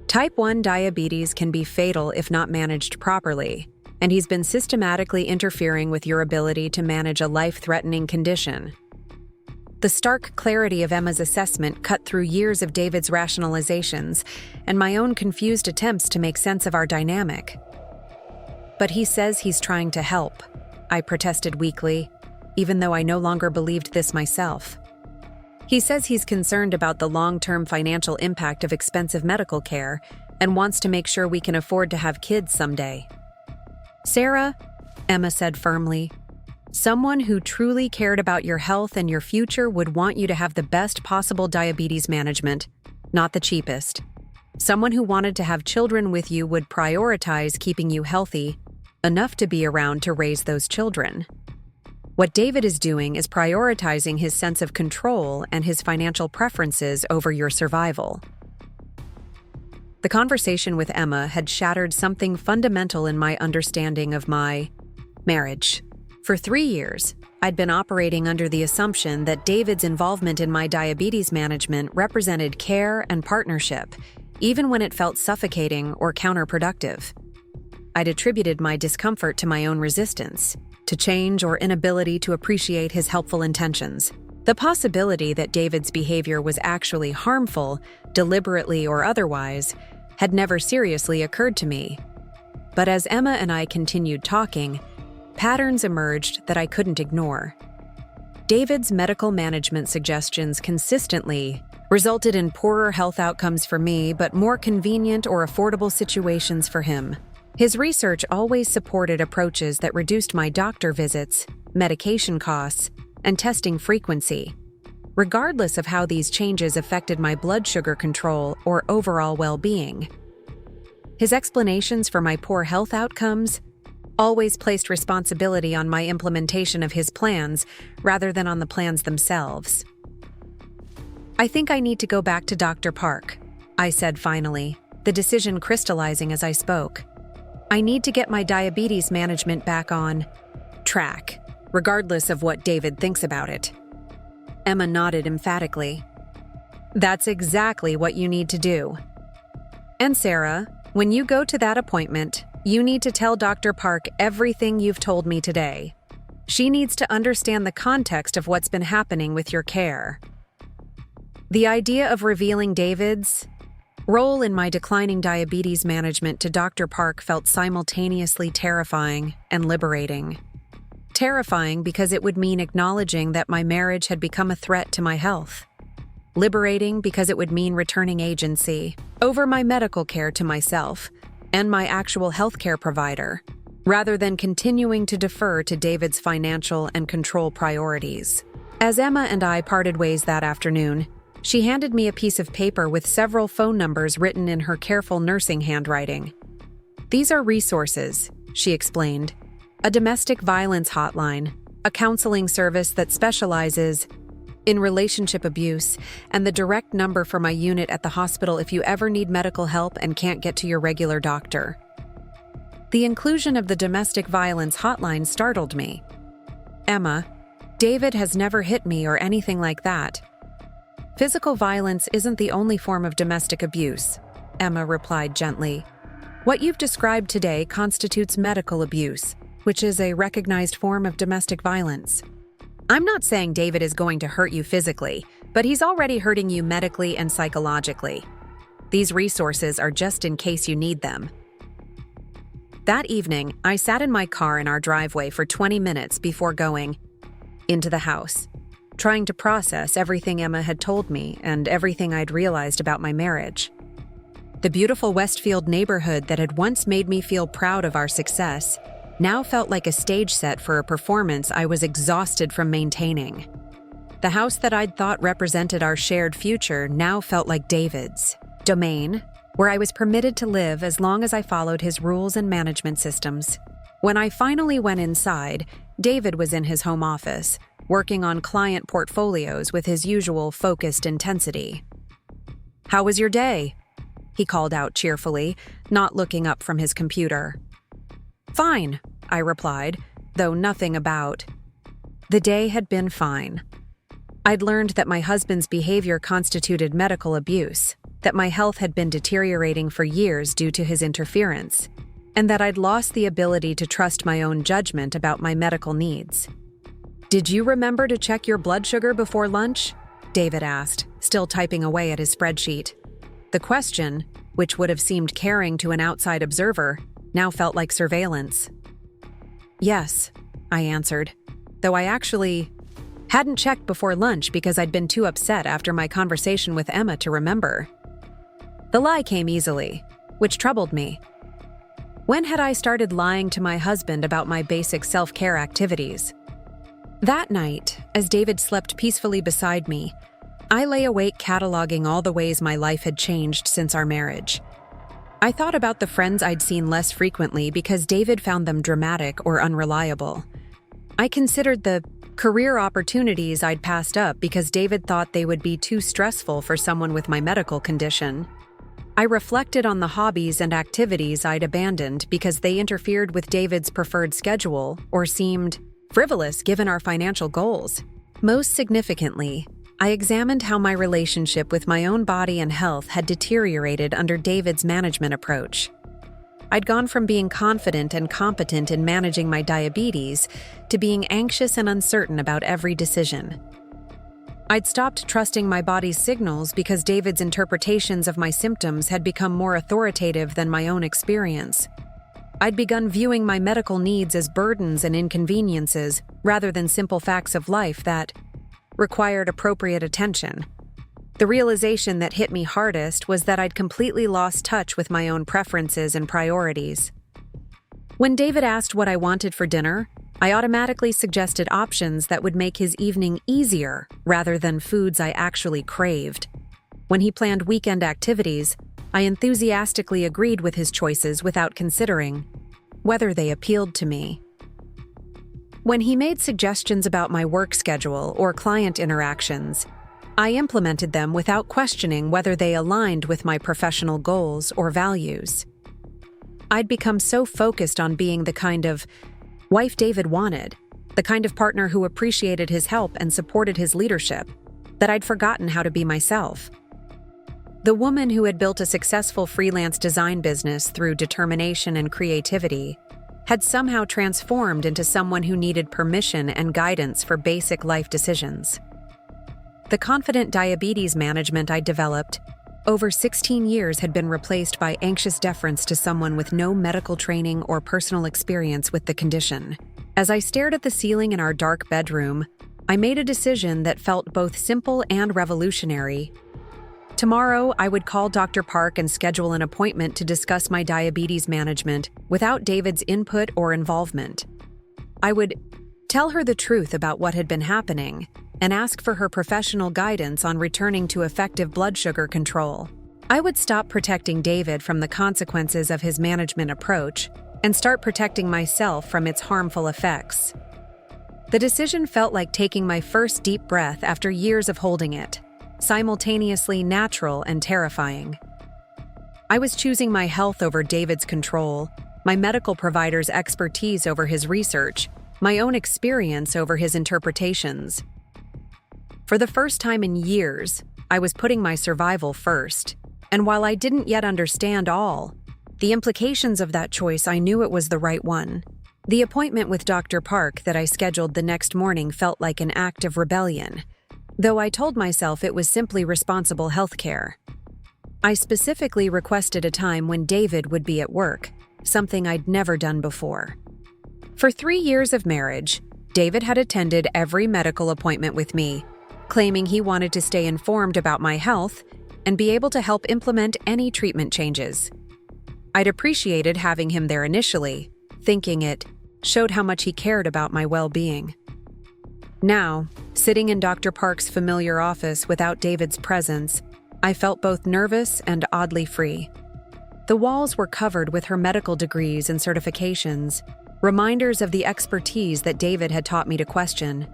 Type 1 diabetes can be fatal if not managed properly, and he's been systematically interfering with your ability to manage a life-threatening condition. The stark clarity of Emma's assessment cut through years of David's rationalizations and my own confused attempts to make sense of our dynamic. But he says he's trying to help, I protested weakly, even though I no longer believed this myself. He says he's concerned about the long-term financial impact of expensive medical care and wants to make sure we can afford to have kids someday. Sarah, Emma said firmly, someone who truly cared about your health and your future would want you to have the best possible diabetes management, not the cheapest. Someone who wanted to have children with you would prioritize keeping you healthy, enough to be around to raise those children. What David is doing is prioritizing his sense of control and his financial preferences over your survival. The conversation with Emma had shattered something fundamental in my understanding of my marriage. For 3 years, I'd been operating under the assumption that David's involvement in my diabetes management represented care and partnership, even when it felt suffocating or counterproductive. I'd attributed my discomfort to my own resistance, to change or inability to appreciate his helpful intentions. The possibility that David's behavior was actually harmful, deliberately or otherwise, had never seriously occurred to me. But as Emma and I continued talking, patterns emerged that I couldn't ignore. David's medical management suggestions consistently resulted in poorer health outcomes for me, but more convenient or affordable situations for him. His research always supported approaches that reduced my doctor visits, medication costs, and testing frequency, regardless of how these changes affected my blood sugar control or overall well-being. His explanations for my poor health outcomes always placed responsibility on my implementation of his plans rather than on the plans themselves. I think I need to go back to Dr. Park, I said finally, the decision crystallizing as I spoke. I need to get my diabetes management back on track, regardless of what David thinks about it. Emma nodded emphatically. That's exactly what you need to do. And Sarah, when you go to that appointment, you need to tell Dr. Park everything you've told me today. She needs to understand the context of what's been happening with your care. The idea of revealing David's role in my declining diabetes management to Dr. Park felt simultaneously terrifying and liberating. Terrifying because it would mean acknowledging that my marriage had become a threat to my health. Liberating because it would mean returning agency over my medical care to myself and my actual healthcare provider, rather than continuing to defer to David's financial and control priorities. As Emma and I parted ways that afternoon, she handed me a piece of paper with several phone numbers written in her careful nursing handwriting. "These are resources," she explained. "A domestic violence hotline, a counseling service that specializes in relationship abuse, and the direct number for my unit at the hospital if you ever need medical help and can't get to your regular doctor." The inclusion of the domestic violence hotline startled me. "Emma, David has never hit me or anything like that." "Physical violence isn't the only form of domestic abuse," Emma replied gently. "What you've described today constitutes medical abuse, which is a recognized form of domestic violence. I'm not saying David is going to hurt you physically, but he's already hurting you medically and psychologically. These resources are just in case you need them." That evening, I sat in my car in our driveway for 20 minutes before going into the house, trying to process everything Emma had told me and everything I'd realized about my marriage. The beautiful Westfield neighborhood that had once made me feel proud of our success now felt like a stage set for a performance I was exhausted from maintaining. The house that I'd thought represented our shared future now felt like David's domain, where I was permitted to live as long as I followed his rules and management systems. When I finally went inside, David was in his home office, working on client portfolios with his usual focused intensity. "How was your day?" he called out cheerfully, not looking up from his computer. "Fine," I replied, though nothing about. The day had been fine. I'd learned that my husband's behavior constituted medical abuse, that my health had been deteriorating for years due to his interference, and that I'd lost the ability to trust my own judgment about my medical needs. "Did you remember to check your blood sugar before lunch?" David asked, still typing away at his spreadsheet. The question, which would have seemed caring to an outside observer, now felt like surveillance. "Yes," I answered, though I actually hadn't checked before lunch because I'd been too upset after my conversation with Emma to remember. The lie came easily, which troubled me. When had I started lying to my husband about my basic self-care activities? That night, as David slept peacefully beside me, I lay awake cataloging all the ways my life had changed since our marriage. I thought about the friends I'd seen less frequently because David found them dramatic or unreliable. I considered the career opportunities I'd passed up because David thought they would be too stressful for someone with my medical condition. I reflected on the hobbies and activities I'd abandoned because they interfered with David's preferred schedule or seemed frivolous given our financial goals. Most significantly, I examined how my relationship with my own body and health had deteriorated under David's management approach. I'd gone from being confident and competent in managing my diabetes to being anxious and uncertain about every decision. I'd stopped trusting my body's signals because David's interpretations of my symptoms had become more authoritative than my own experience. I'd begun viewing my medical needs as burdens and inconveniences rather than simple facts of life that required appropriate attention. The realization that hit me hardest was that I'd completely lost touch with my own preferences and priorities. When David asked what I wanted for dinner, I automatically suggested options that would make his evening easier rather than foods I actually craved. When he planned weekend activities, I enthusiastically agreed with his choices without considering whether they appealed to me. When he made suggestions about my work schedule or client interactions, I implemented them without questioning whether they aligned with my professional goals or values. I'd become so focused on being the kind of wife David wanted, the kind of partner who appreciated his help and supported his leadership, that I'd forgotten how to be myself. The woman who had built a successful freelance design business through determination and creativity had somehow transformed into someone who needed permission and guidance for basic life decisions. The confident diabetes management I developed over 16 years had been replaced by anxious deference to someone with no medical training or personal experience with the condition. As I stared at the ceiling in our dark bedroom, I made a decision that felt both simple and revolutionary. Tomorrow, I would call Dr. Park and schedule an appointment to discuss my diabetes management without David's input or involvement. I would tell her the truth about what had been happening and ask for her professional guidance on returning to effective blood sugar control. I would stop protecting David from the consequences of his management approach and start protecting myself from its harmful effects. The decision felt like taking my first deep breath after years of holding it, simultaneously natural and terrifying. I was choosing my health over David's control, my medical provider's expertise over his research, my own experience over his interpretations. For the first time in years, I was putting my survival first, and while I didn't yet understand all the implications of that choice, I knew it was the right one. The appointment with Dr. Park that I scheduled the next morning felt like an act of rebellion, though I told myself it was simply responsible healthcare. I specifically requested a time when David would be at work, something I'd never done before. For 3 years of marriage, David had attended every medical appointment with me, claiming he wanted to stay informed about my health and be able to help implement any treatment changes. I'd appreciated having him there initially, thinking it showed how much he cared about my well-being. Now, sitting in Dr. Park's familiar office without David's presence, I felt both nervous and oddly free. The walls were covered with her medical degrees and certifications, reminders of the expertise that David had taught me to question.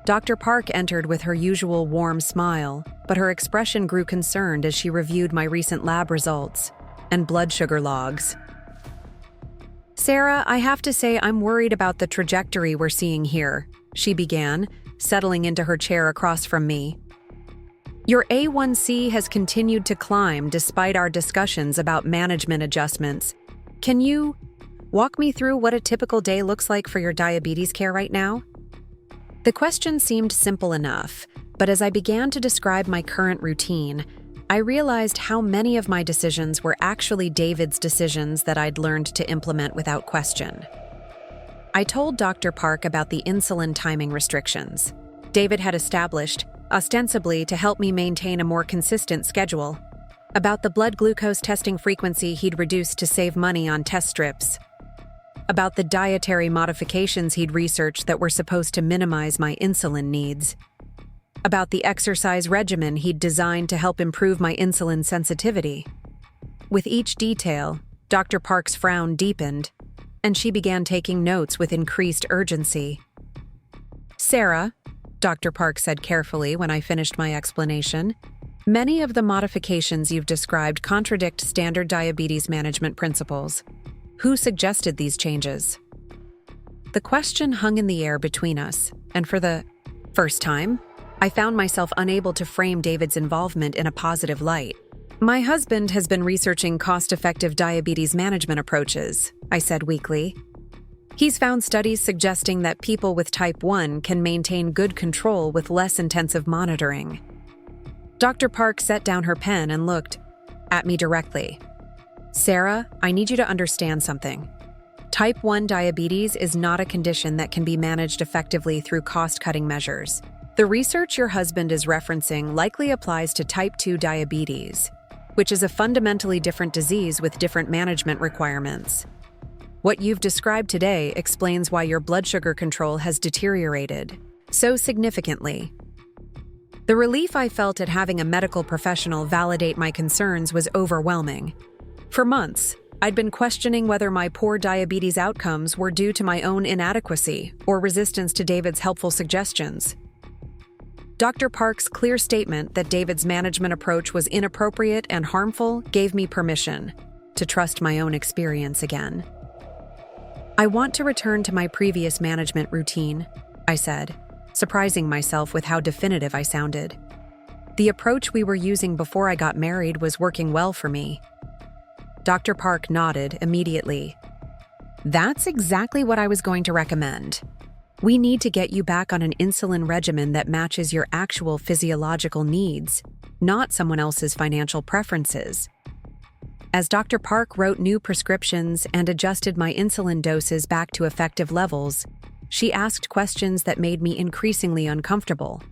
Dr. Park entered with her usual warm smile, but her expression grew concerned as she reviewed my recent lab results and blood sugar logs. "Sarah, I have to say I'm worried about the trajectory we're seeing here," she began, settling into her chair across from me. "Your A1C has continued to climb despite our discussions about management adjustments. Can you walk me through what a typical day looks like for your diabetes care right now?" The question seemed simple enough, but as I began to describe my current routine, I realized how many of my decisions were actually David's decisions that I'd learned to implement without question. I told Dr. Park about the insulin timing restrictions David had established, ostensibly to help me maintain a more consistent schedule, about the blood glucose testing frequency he'd reduced to save money on test strips, about the dietary modifications he'd researched that were supposed to minimize my insulin needs, about the exercise regimen he'd designed to help improve my insulin sensitivity. With each detail, Dr. Park's frown deepened, and she began taking notes with increased urgency. "Sarah," Dr. Park said carefully when I finished my explanation, "many of the modifications you've described contradict standard diabetes management principles. Who suggested these changes?" The question hung in the air between us, and for the first time, I found myself unable to frame David's involvement in a positive light. "My husband has been researching cost-effective diabetes management approaches," I said weakly. "He's found studies suggesting that people with type 1 can maintain good control with less intensive monitoring." Dr. Park set down her pen and looked at me directly. "Sarah, I need you to understand something. Type 1 diabetes is not a condition that can be managed effectively through cost-cutting measures. The research your husband is referencing likely applies to type 2 diabetes, which is a fundamentally different disease with different management requirements. What you've described today explains why your blood sugar control has deteriorated so significantly." The relief I felt at having a medical professional validate my concerns was overwhelming. For months, I'd been questioning whether my poor diabetes outcomes were due to my own inadequacy or resistance to David's helpful suggestions. Dr. Park's clear statement that David's management approach was inappropriate and harmful gave me permission to trust my own experience again. "I want to return to my previous management routine," I said, surprising myself with how definitive I sounded. The approach we were using before I got married was working well for me. Dr. Park nodded immediately. "That's exactly what I was going to recommend. We need to get you back on an insulin regimen that matches your actual physiological needs. not someone else's financial preferences. As Dr. Park wrote new prescriptions and adjusted my insulin doses back to effective levels, she asked questions that made me increasingly uncomfortable.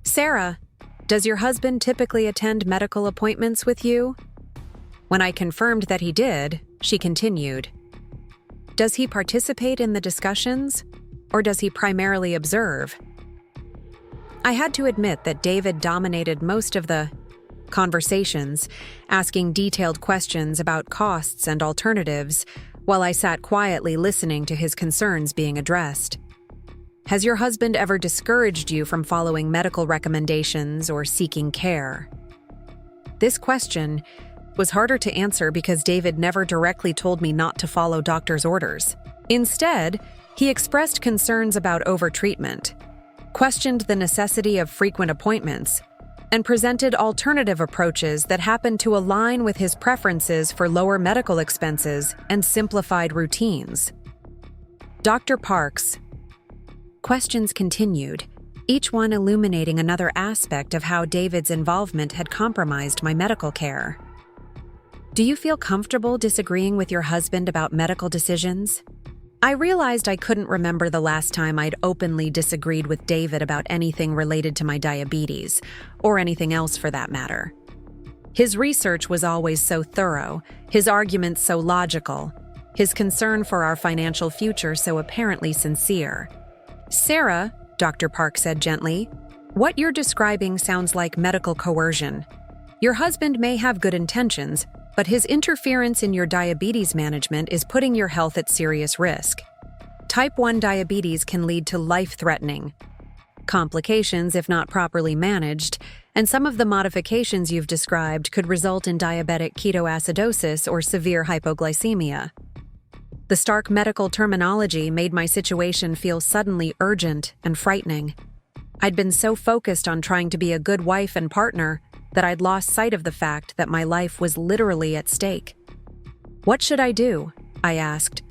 "Sarah, does your husband typically attend medical appointments with you?" When I confirmed that he did, she continued, "Does he participate in the discussions, or does he primarily observe?" I had to admit that David dominated most of the conversations, asking detailed questions about costs and alternatives, while I sat quietly listening to his concerns being addressed. "Has your husband ever discouraged you from following medical recommendations or seeking care?" This question was harder to answer because David never directly told me not to follow doctor's orders. Instead, he expressed concerns about overtreatment, questioned the necessity of frequent appointments, and presented alternative approaches that happened to align with his preferences for lower medical expenses and simplified routines. Dr. Park's questions continued, each one illuminating another aspect of how David's involvement had compromised my medical care. "Do you feel comfortable disagreeing with your husband about medical decisions?" I realized I couldn't remember the last time I'd openly disagreed with David about anything related to my diabetes, or anything else for that matter. His research was always so thorough, his arguments so logical, his concern for our financial future so apparently sincere. "Sarah," Dr. Park said gently, "what you're describing sounds like medical coercion. Your husband may have good intentions, but his interference in your diabetes management is putting your health at serious risk. Type 1 diabetes can lead to life-threatening complications if not properly managed, and some of the modifications you've described could result in diabetic ketoacidosis or severe hypoglycemia." The stark medical terminology made my situation feel suddenly urgent and frightening. I'd been so focused on trying to be a good wife and partner that I'd lost sight of the fact that my life was literally at stake. "What should I do?" I asked,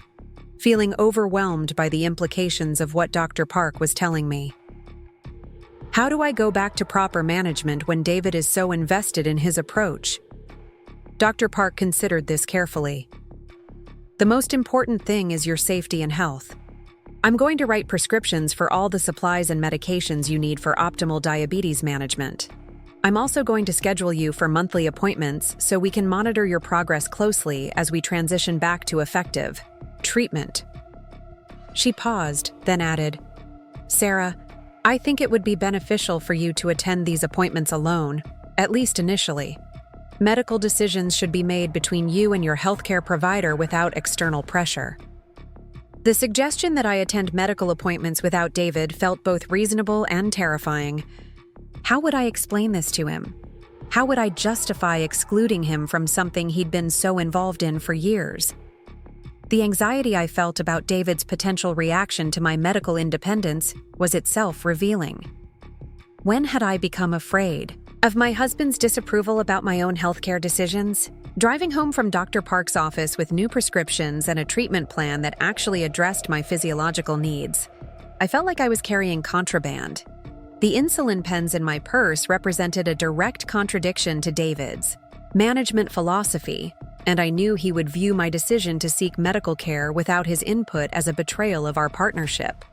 feeling overwhelmed by the implications of what Dr. Park was telling me. How do I go back to proper management when David is so invested in his approach? Dr. Park considered this carefully. "The most important thing is your safety and health. I'm going to write prescriptions for all the supplies and medications you need for optimal diabetes management. I'm also going to schedule you for monthly appointments so we can monitor your progress closely as we transition back to effective treatment." She paused, then added, "Sarah, I think it would be beneficial for you to attend these appointments alone, at least initially. Medical decisions should be made between you and your healthcare provider without external pressure." The suggestion that I attend medical appointments without David felt both reasonable and terrifying. How would I explain this to him? How would I justify excluding him from something he'd been so involved in for years? The anxiety I felt about David's potential reaction to my medical independence was itself revealing. When had I become afraid? Of my husband's disapproval about my own healthcare decisions? Driving home from Dr. Park's office with new prescriptions and a treatment plan that actually addressed my physiological needs, I felt like I was carrying contraband. The insulin pens in my purse represented a direct contradiction to David's management philosophy, and I knew he would view my decision to seek medical care without his input as a betrayal of our partnership.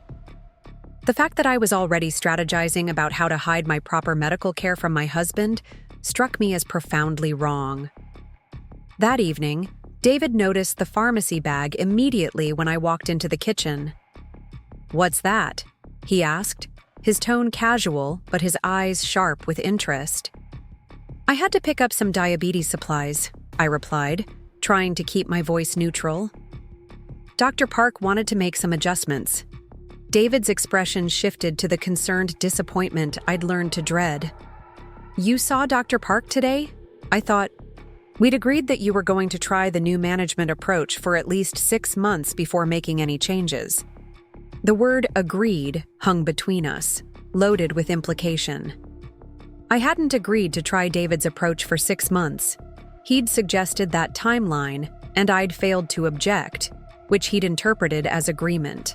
The fact that I was already strategizing about how to hide my proper medical care from my husband struck me as profoundly wrong. That evening, David noticed the pharmacy bag immediately when I walked into the kitchen. "What's that?" he asked, his tone casual but his eyes sharp with interest. "I had to pick up some diabetes supplies," I replied, trying to keep my voice neutral. Dr. Park wanted to make some adjustments. David's expression shifted to the concerned disappointment I'd learned to dread. "You saw Dr. Park today?" I thought. "We'd agreed that you were going to try the new management approach for at least 6 months before making any changes." The word "agreed" hung between us, loaded with implication. I hadn't agreed to try David's approach for 6 months. He'd suggested that timeline, and I'd failed to object, which he'd interpreted as agreement.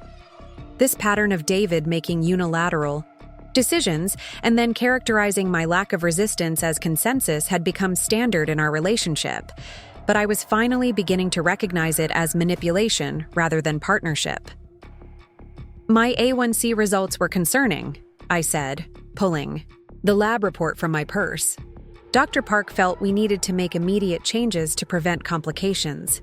This pattern of David making unilateral, decisions, and then characterizing my lack of resistance as consensus had become standard in our relationship. But I was finally beginning to recognize it as manipulation rather than partnership. My A1C results were concerning, I said, pulling the lab report from my purse. Dr. Park felt we needed to make immediate changes to prevent complications.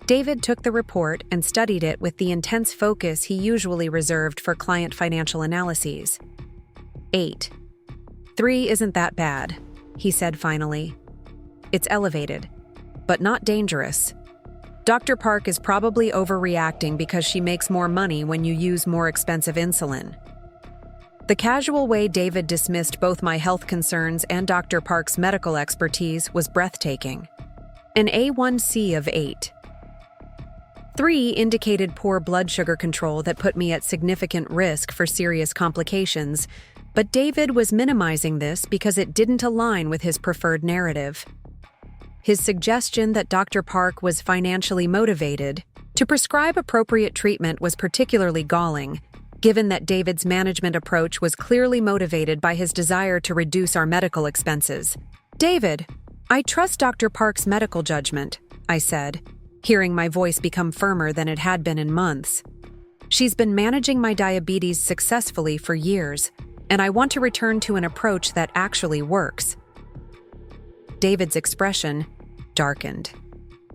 David took the report and studied it with the intense focus he usually reserved for client financial analyses. 8. 3 isn't that bad, he said finally. It's elevated, but not dangerous. Dr. Park is probably overreacting because she makes more money when you use more expensive insulin. The casual way David dismissed both my health concerns and Dr. Park's medical expertise was breathtaking. An A1C of 8. 3 indicated poor blood sugar control that put me at significant risk for serious complications, but David was minimizing this because it didn't align with his preferred narrative. His suggestion that Dr. Park was financially motivated to prescribe appropriate treatment was particularly galling, given that David's management approach was clearly motivated by his desire to reduce our medical expenses. David, I trust Dr. Park's medical judgment, I said, hearing my voice become firmer than it had been in months. She's been managing my diabetes successfully for years, and I want to return to an approach that actually works. David's expression darkened,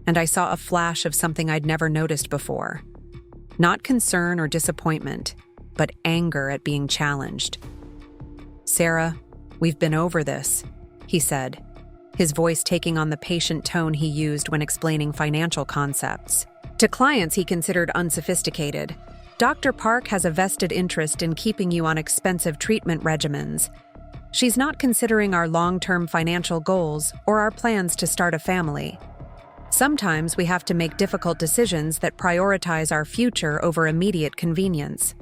and I saw a flash of something I'd never noticed before. Not concern or disappointment, but anger at being challenged. Sarah, we've been over this, he said, his voice taking on the patient tone he used when explaining financial concepts. To clients he considered unsophisticated, Dr. Park has a vested interest in keeping you on expensive treatment regimens. She's not considering our long-term financial goals or our plans to start a family. Sometimes we have to make difficult decisions that prioritize our future over immediate convenience.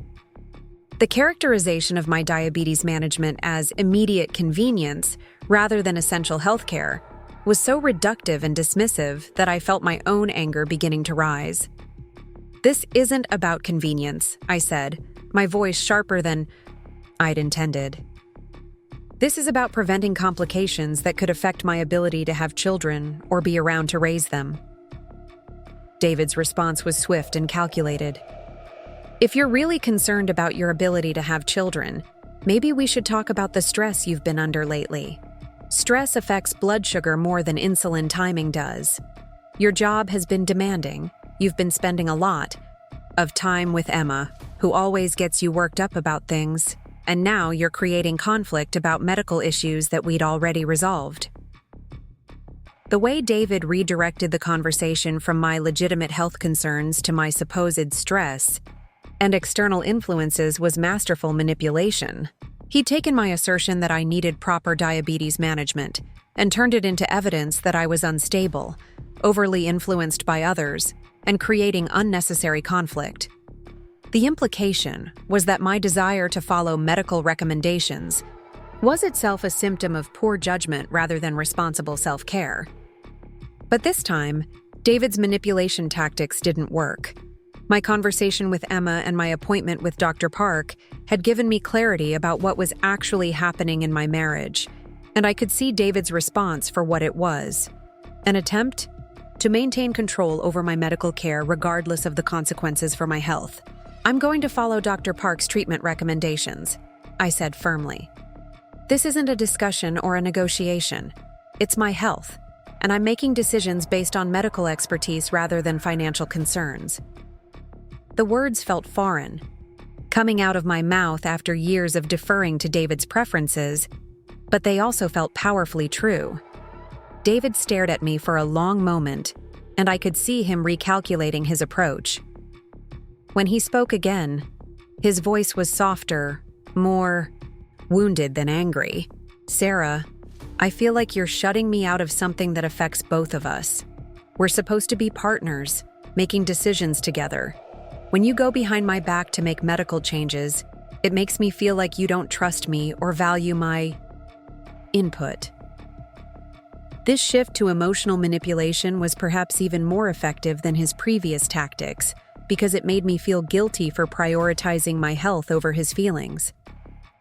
The characterization of my diabetes management as immediate convenience rather than essential healthcare was so reductive and dismissive that I felt my own anger beginning to rise. This isn't about convenience, I said, my voice sharper than I'd intended. This is about preventing complications that could affect my ability to have children or be around to raise them. David's response was swift and calculated. If you're really concerned about your ability to have children, maybe we should talk about the stress you've been under lately. Stress affects blood sugar more than insulin timing does. Your job has been demanding. You've been spending a lot of time with Emma, who always gets you worked up about things, and now you're creating conflict about medical issues that we'd already resolved. The way David redirected the conversation from my legitimate health concerns to my supposed stress and external influences was masterful manipulation. He'd taken my assertion that I needed proper diabetes management and turned it into evidence that I was unstable, overly influenced by others, and creating unnecessary conflict. The implication was that my desire to follow medical recommendations was itself a symptom of poor judgment rather than responsible self-care. But this time, David's manipulation tactics didn't work. My conversation with Emma and my appointment with Dr. Park had given me clarity about what was actually happening in my marriage, and I could see David's response for what it was: an attempt to maintain control over my medical care regardless of the consequences for my health. I'm going to follow Dr. Park's treatment recommendations, I said firmly. This isn't a discussion or a negotiation. It's my health, and I'm making decisions based on medical expertise rather than financial concerns. The words felt foreign, coming out of my mouth after years of deferring to David's preferences, but they also felt powerfully true. David stared at me for a long moment, and I could see him recalculating his approach. When he spoke again, his voice was softer, more wounded than angry. Sarah, I feel like you're shutting me out of something that affects both of us. We're supposed to be partners, making decisions together. When you go behind my back to make medical changes, it makes me feel like you don't trust me or value my input. This shift to emotional manipulation was perhaps even more effective than his previous tactics because it made me feel guilty for prioritizing my health over his feelings.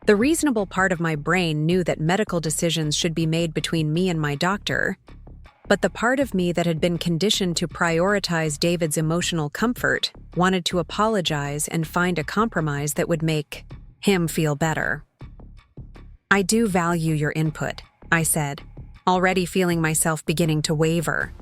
The reasonable part of my brain knew that medical decisions should be made between me and my doctor, but the part of me that had been conditioned to prioritize David's emotional comfort wanted to apologize and find a compromise that would make him feel better. "I do value your input," I said, already feeling myself beginning to waver.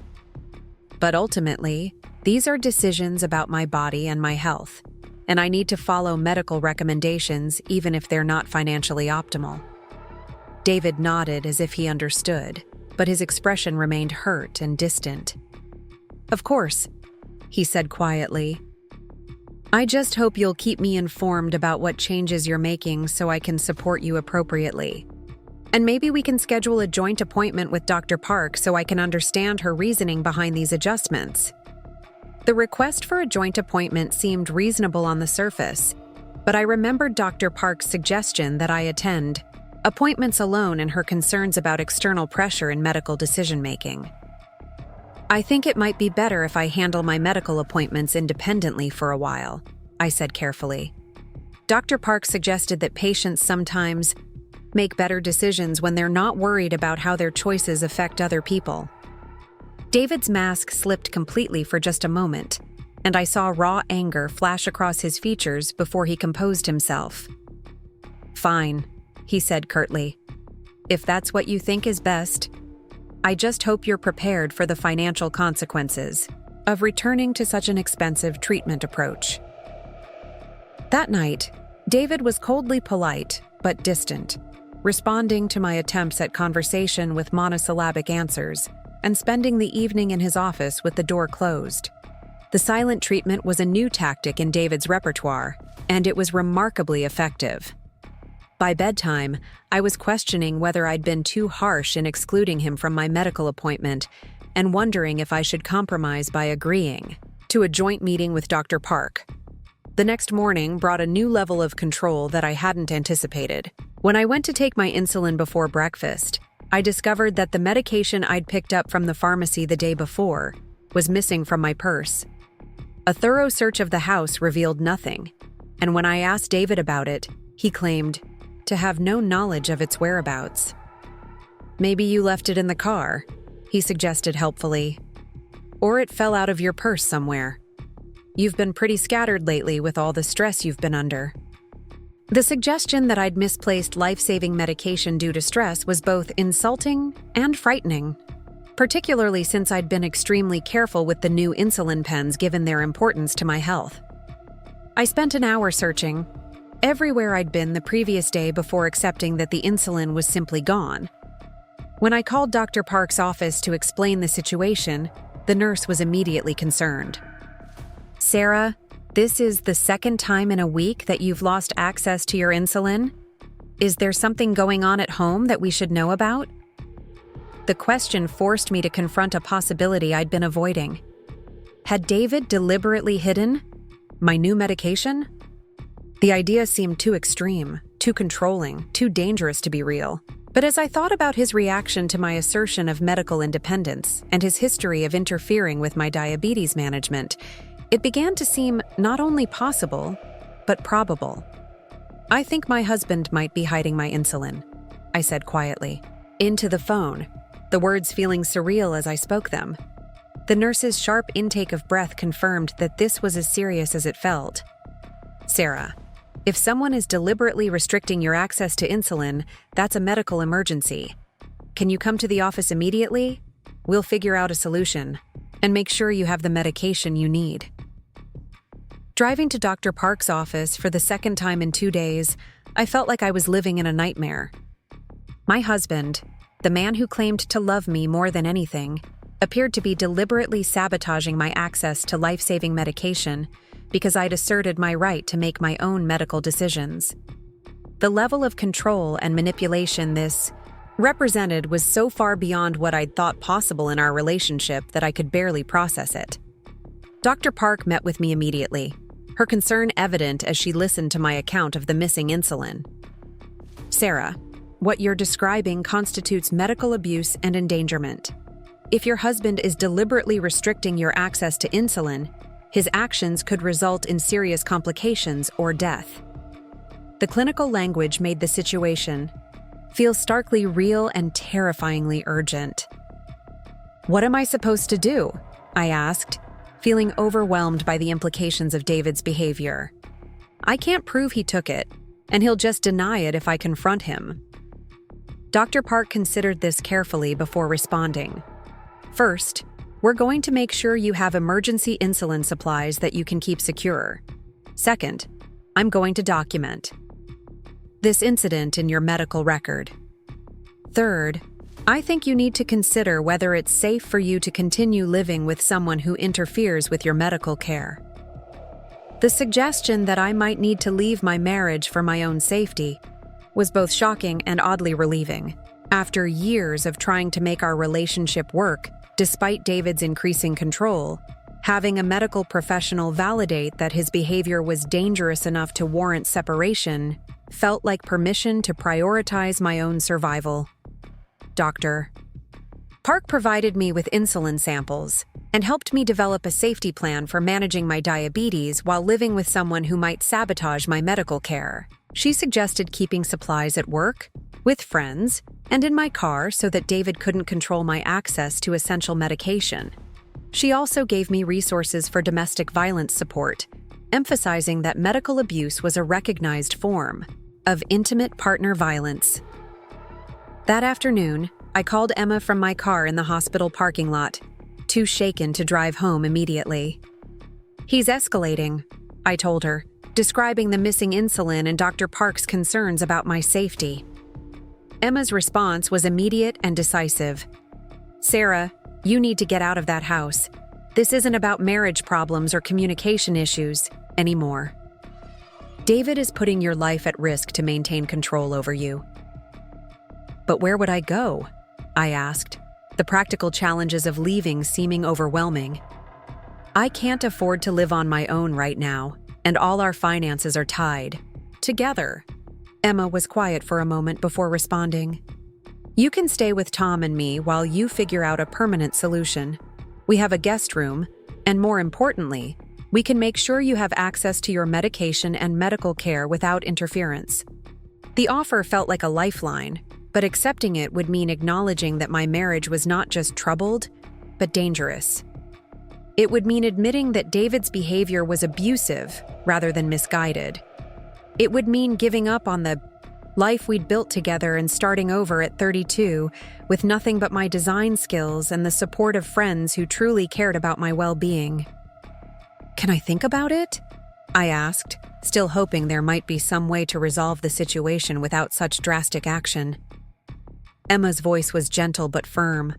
"But ultimately, these are decisions about my body and my health, and I need to follow medical recommendations even if they're not financially optimal." David nodded as if he understood, but his expression remained hurt and distant. "Of course," he said quietly. "I just hope you'll keep me informed about what changes you're making so I can support you appropriately. And maybe we can schedule a joint appointment with Dr. Park so I can understand her reasoning behind these adjustments." The request for a joint appointment seemed reasonable on the surface, but I remembered Dr. Park's suggestion that I attend appointments alone and her concerns about external pressure in medical decision-making. "I think it might be better if I handle my medical appointments independently for a while," I said carefully. Dr. Park suggested that patients sometimes make better decisions when they're not worried about how their choices affect other people. David's mask slipped completely for just a moment, and I saw raw anger flash across his features before he composed himself. "Fine," he said curtly. "If that's what you think is best. I just hope you're prepared for the financial consequences of returning to such an expensive treatment approach." That night, David was coldly polite but distant, responding to my attempts at conversation with monosyllabic answers and spending the evening in his office with the door closed. The silent treatment was a new tactic in David's repertoire, and it was remarkably effective. By bedtime, I was questioning whether I'd been too harsh in excluding him from my medical appointment and wondering if I should compromise by agreeing to a joint meeting with Dr. Park. The next morning brought a new level of control that I hadn't anticipated. When I went to take my insulin before breakfast, I discovered that the medication I'd picked up from the pharmacy the day before was missing from my purse. A thorough search of the house revealed nothing, and when I asked David about it, he claimed to have no knowledge of its whereabouts. "Maybe you left it in the car," he suggested helpfully. "Or it fell out of your purse somewhere. You've been pretty scattered lately with all the stress you've been under." The suggestion that I'd misplaced life-saving medication due to stress was both insulting and frightening, particularly since I'd been extremely careful with the new insulin pens given their importance to my health. I spent an hour searching everywhere I'd been the previous day before accepting that the insulin was simply gone. When I called Dr. Park's office to explain the situation, the nurse was immediately concerned. "Sarah, this is the second time in a week that you've lost access to your insulin? Is there something going on at home that we should know about?" The question forced me to confront a possibility I'd been avoiding. Had David deliberately hidden my new medication? The idea seemed too extreme, too controlling, too dangerous to be real. But as I thought about his reaction to my assertion of medical independence and his history of interfering with my diabetes management, it began to seem not only possible, but probable. "I think my husband might be hiding my insulin," I said quietly, into the phone, the words feeling surreal as I spoke them. The nurse's sharp intake of breath confirmed that this was as serious as it felt. "Sarah, if someone is deliberately restricting your access to insulin, that's a medical emergency. Can you come to the office immediately? We'll figure out a solution and make sure you have the medication you need." Driving to Dr. Park's office for the second time in 2 days, I felt like I was living in a nightmare. My husband, the man who claimed to love me more than anything, appeared to be deliberately sabotaging my access to life-saving medication because I'd asserted my right to make my own medical decisions. The level of control and manipulation this represented was so far beyond what I'd thought possible in our relationship that I could barely process it. Dr. Park met with me immediately, her concern evident as she listened to my account of the missing insulin. "Sarah, what you're describing constitutes medical abuse and endangerment. If your husband is deliberately restricting your access to insulin, his actions could result in serious complications or death." The clinical language made the situation feel starkly real and terrifyingly urgent. "What am I supposed to do?" I asked, feeling overwhelmed by the implications of David's behavior. "I can't prove he took it, and he'll just deny it if I confront him." Dr. Park considered this carefully before responding. "First, we're going to make sure you have emergency insulin supplies that you can keep secure. Second, I'm going to document this incident in your medical record. Third, I think you need to consider whether it's safe for you to continue living with someone who interferes with your medical care." The suggestion that I might need to leave my marriage for my own safety was both shocking and oddly relieving. After years of trying to make our relationship work, despite David's increasing control, having a medical professional validate that his behavior was dangerous enough to warrant separation felt like permission to prioritize my own survival. Dr. Park provided me with insulin samples and helped me develop a safety plan for managing my diabetes while living with someone who might sabotage my medical care. She suggested keeping supplies at work, with friends, and in my car so that David couldn't control my access to essential medication. She also gave me resources for domestic violence support, emphasizing that medical abuse was a recognized form of intimate partner violence. That afternoon, I called Emma from my car in the hospital parking lot, too shaken to drive home immediately. "He's escalating," I told her, describing the missing insulin and Dr. Park's concerns about my safety. Emma's response was immediate and decisive. "Sarah, you need to get out of that house. This isn't about marriage problems or communication issues anymore. David is putting your life at risk to maintain control over you." "But where would I go?" I asked, the practical challenges of leaving seeming overwhelming. "I can't afford to live on my own right now, and all our finances are tied together." Emma was quiet for a moment before responding. "You can stay with Tom and me while you figure out a permanent solution. We have a guest room, and more importantly, we can make sure you have access to your medication and medical care without interference." The offer felt like a lifeline, but accepting it would mean acknowledging that my marriage was not just troubled, but dangerous. It would mean admitting that David's behavior was abusive rather than misguided. It would mean giving up on the life we'd built together and starting over at 32 with nothing but my design skills and the support of friends who truly cared about my well-being. "Can I think about it?" I asked, still hoping there might be some way to resolve the situation without such drastic action. Emma's voice was gentle but firm.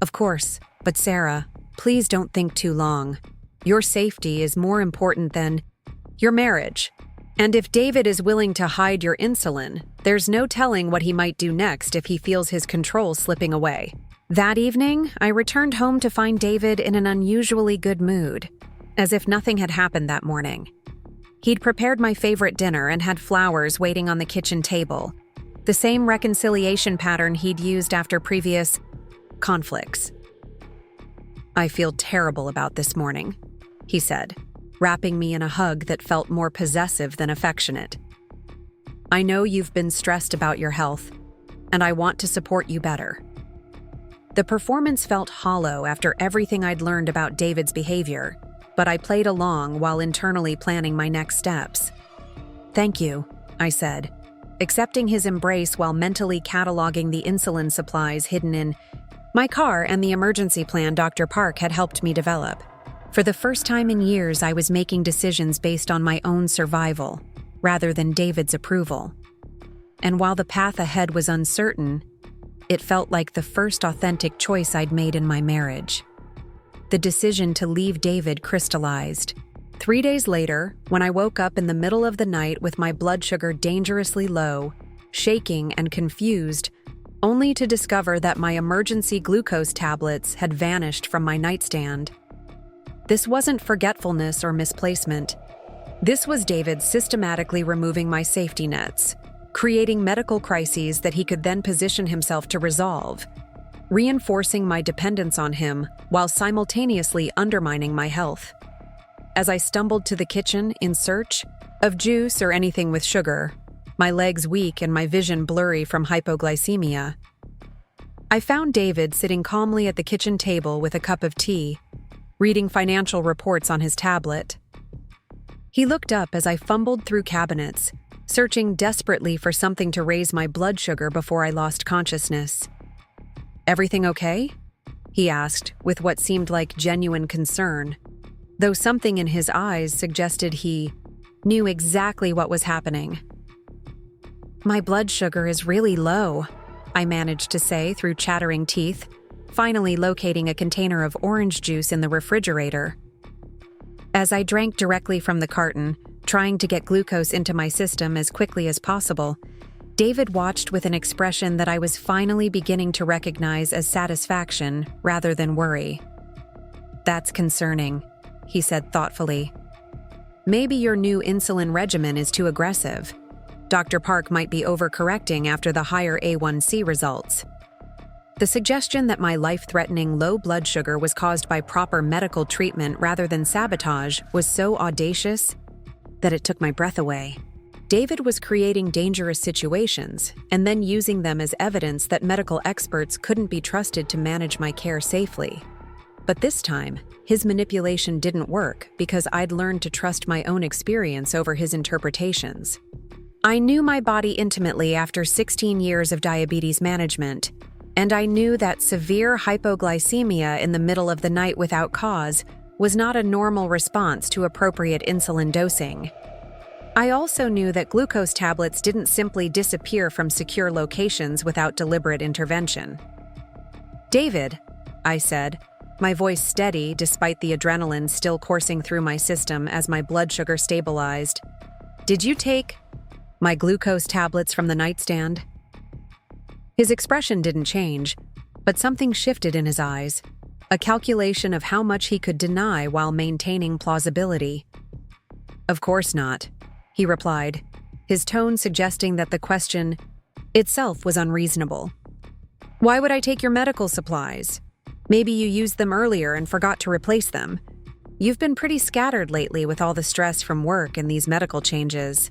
"Of course, but Sarah, please don't think too long. Your safety is more important than your marriage. And if David is willing to hide your insulin, there's no telling what he might do next if he feels his control slipping away." That evening, I returned home to find David in an unusually good mood, as if nothing had happened that morning. He'd prepared my favorite dinner and had flowers waiting on the kitchen table, the same reconciliation pattern he'd used after previous conflicts. "I feel terrible about this morning," he said, wrapping me in a hug that felt more possessive than affectionate. "I know you've been stressed about your health, and I want to support you better." The performance felt hollow after everything I'd learned about David's behavior, but I played along while internally planning my next steps. "Thank you," I said, accepting his embrace while mentally cataloging the insulin supplies hidden in my car and the emergency plan Dr. Park had helped me develop. For the first time in years, I was making decisions based on my own survival, rather than David's approval. And while the path ahead was uncertain, it felt like the first authentic choice I'd made in my marriage. The decision to leave David crystallized. 3 days later, when I woke up in the middle of the night with my blood sugar dangerously low, shaking and confused, only to discover that my emergency glucose tablets had vanished from my nightstand. This wasn't forgetfulness or misplacement. This was David systematically removing my safety nets, creating medical crises that he could then position himself to resolve, reinforcing my dependence on him while simultaneously undermining my health. As I stumbled to the kitchen in search of juice or anything with sugar, my legs weak and my vision blurry from hypoglycemia. I found David sitting calmly at the kitchen table with a cup of tea, reading financial reports on his tablet. He looked up as I fumbled through cabinets, searching desperately for something to raise my blood sugar before I lost consciousness. "Everything okay?" he asked, with what seemed like genuine concern, though something in his eyes suggested he knew exactly what was happening. "My blood sugar is really low," I managed to say through chattering teeth, finally locating a container of orange juice in the refrigerator. As I drank directly from the carton, trying to get glucose into my system as quickly as possible, David watched with an expression that I was finally beginning to recognize as satisfaction rather than worry. "That's concerning," he said thoughtfully. "Maybe your new insulin regimen is too aggressive. Dr. Park might be overcorrecting after the higher A1C results." The suggestion that my life-threatening low blood sugar was caused by proper medical treatment rather than sabotage was so audacious that it took my breath away. David was creating dangerous situations and then using them as evidence that medical experts couldn't be trusted to manage my care safely. But this time, his manipulation didn't work because I'd learned to trust my own experience over his interpretations. I knew my body intimately after 16 years of diabetes management, and I knew that severe hypoglycemia in the middle of the night without cause was not a normal response to appropriate insulin dosing. I also knew that glucose tablets didn't simply disappear from secure locations without deliberate intervention. "David," I said, my voice steady despite the adrenaline still coursing through my system as my blood sugar stabilized, "did you take my glucose tablets from the nightstand?" His expression didn't change, but something shifted in his eyes, a calculation of how much he could deny while maintaining plausibility. "Of course not," he replied, his tone suggesting that the question itself was unreasonable. "Why would I take your medical supplies? Maybe you used them earlier and forgot to replace them. You've been pretty scattered lately with all the stress from work and these medical changes."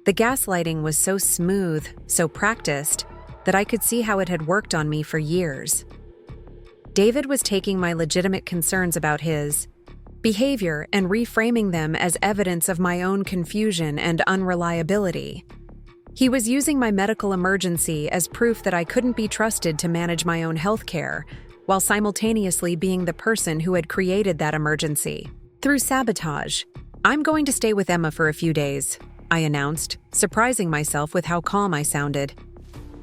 The gaslighting was so smooth, so practiced, that I could see how it had worked on me for years. David was taking my legitimate concerns about his behavior and reframing them as evidence of my own confusion and unreliability. He was using my medical emergency as proof that I couldn't be trusted to manage my own health care, while simultaneously being the person who had created that emergency. Through sabotage. "I'm going to stay with Emma for a few days," I announced, surprising myself with how calm I sounded.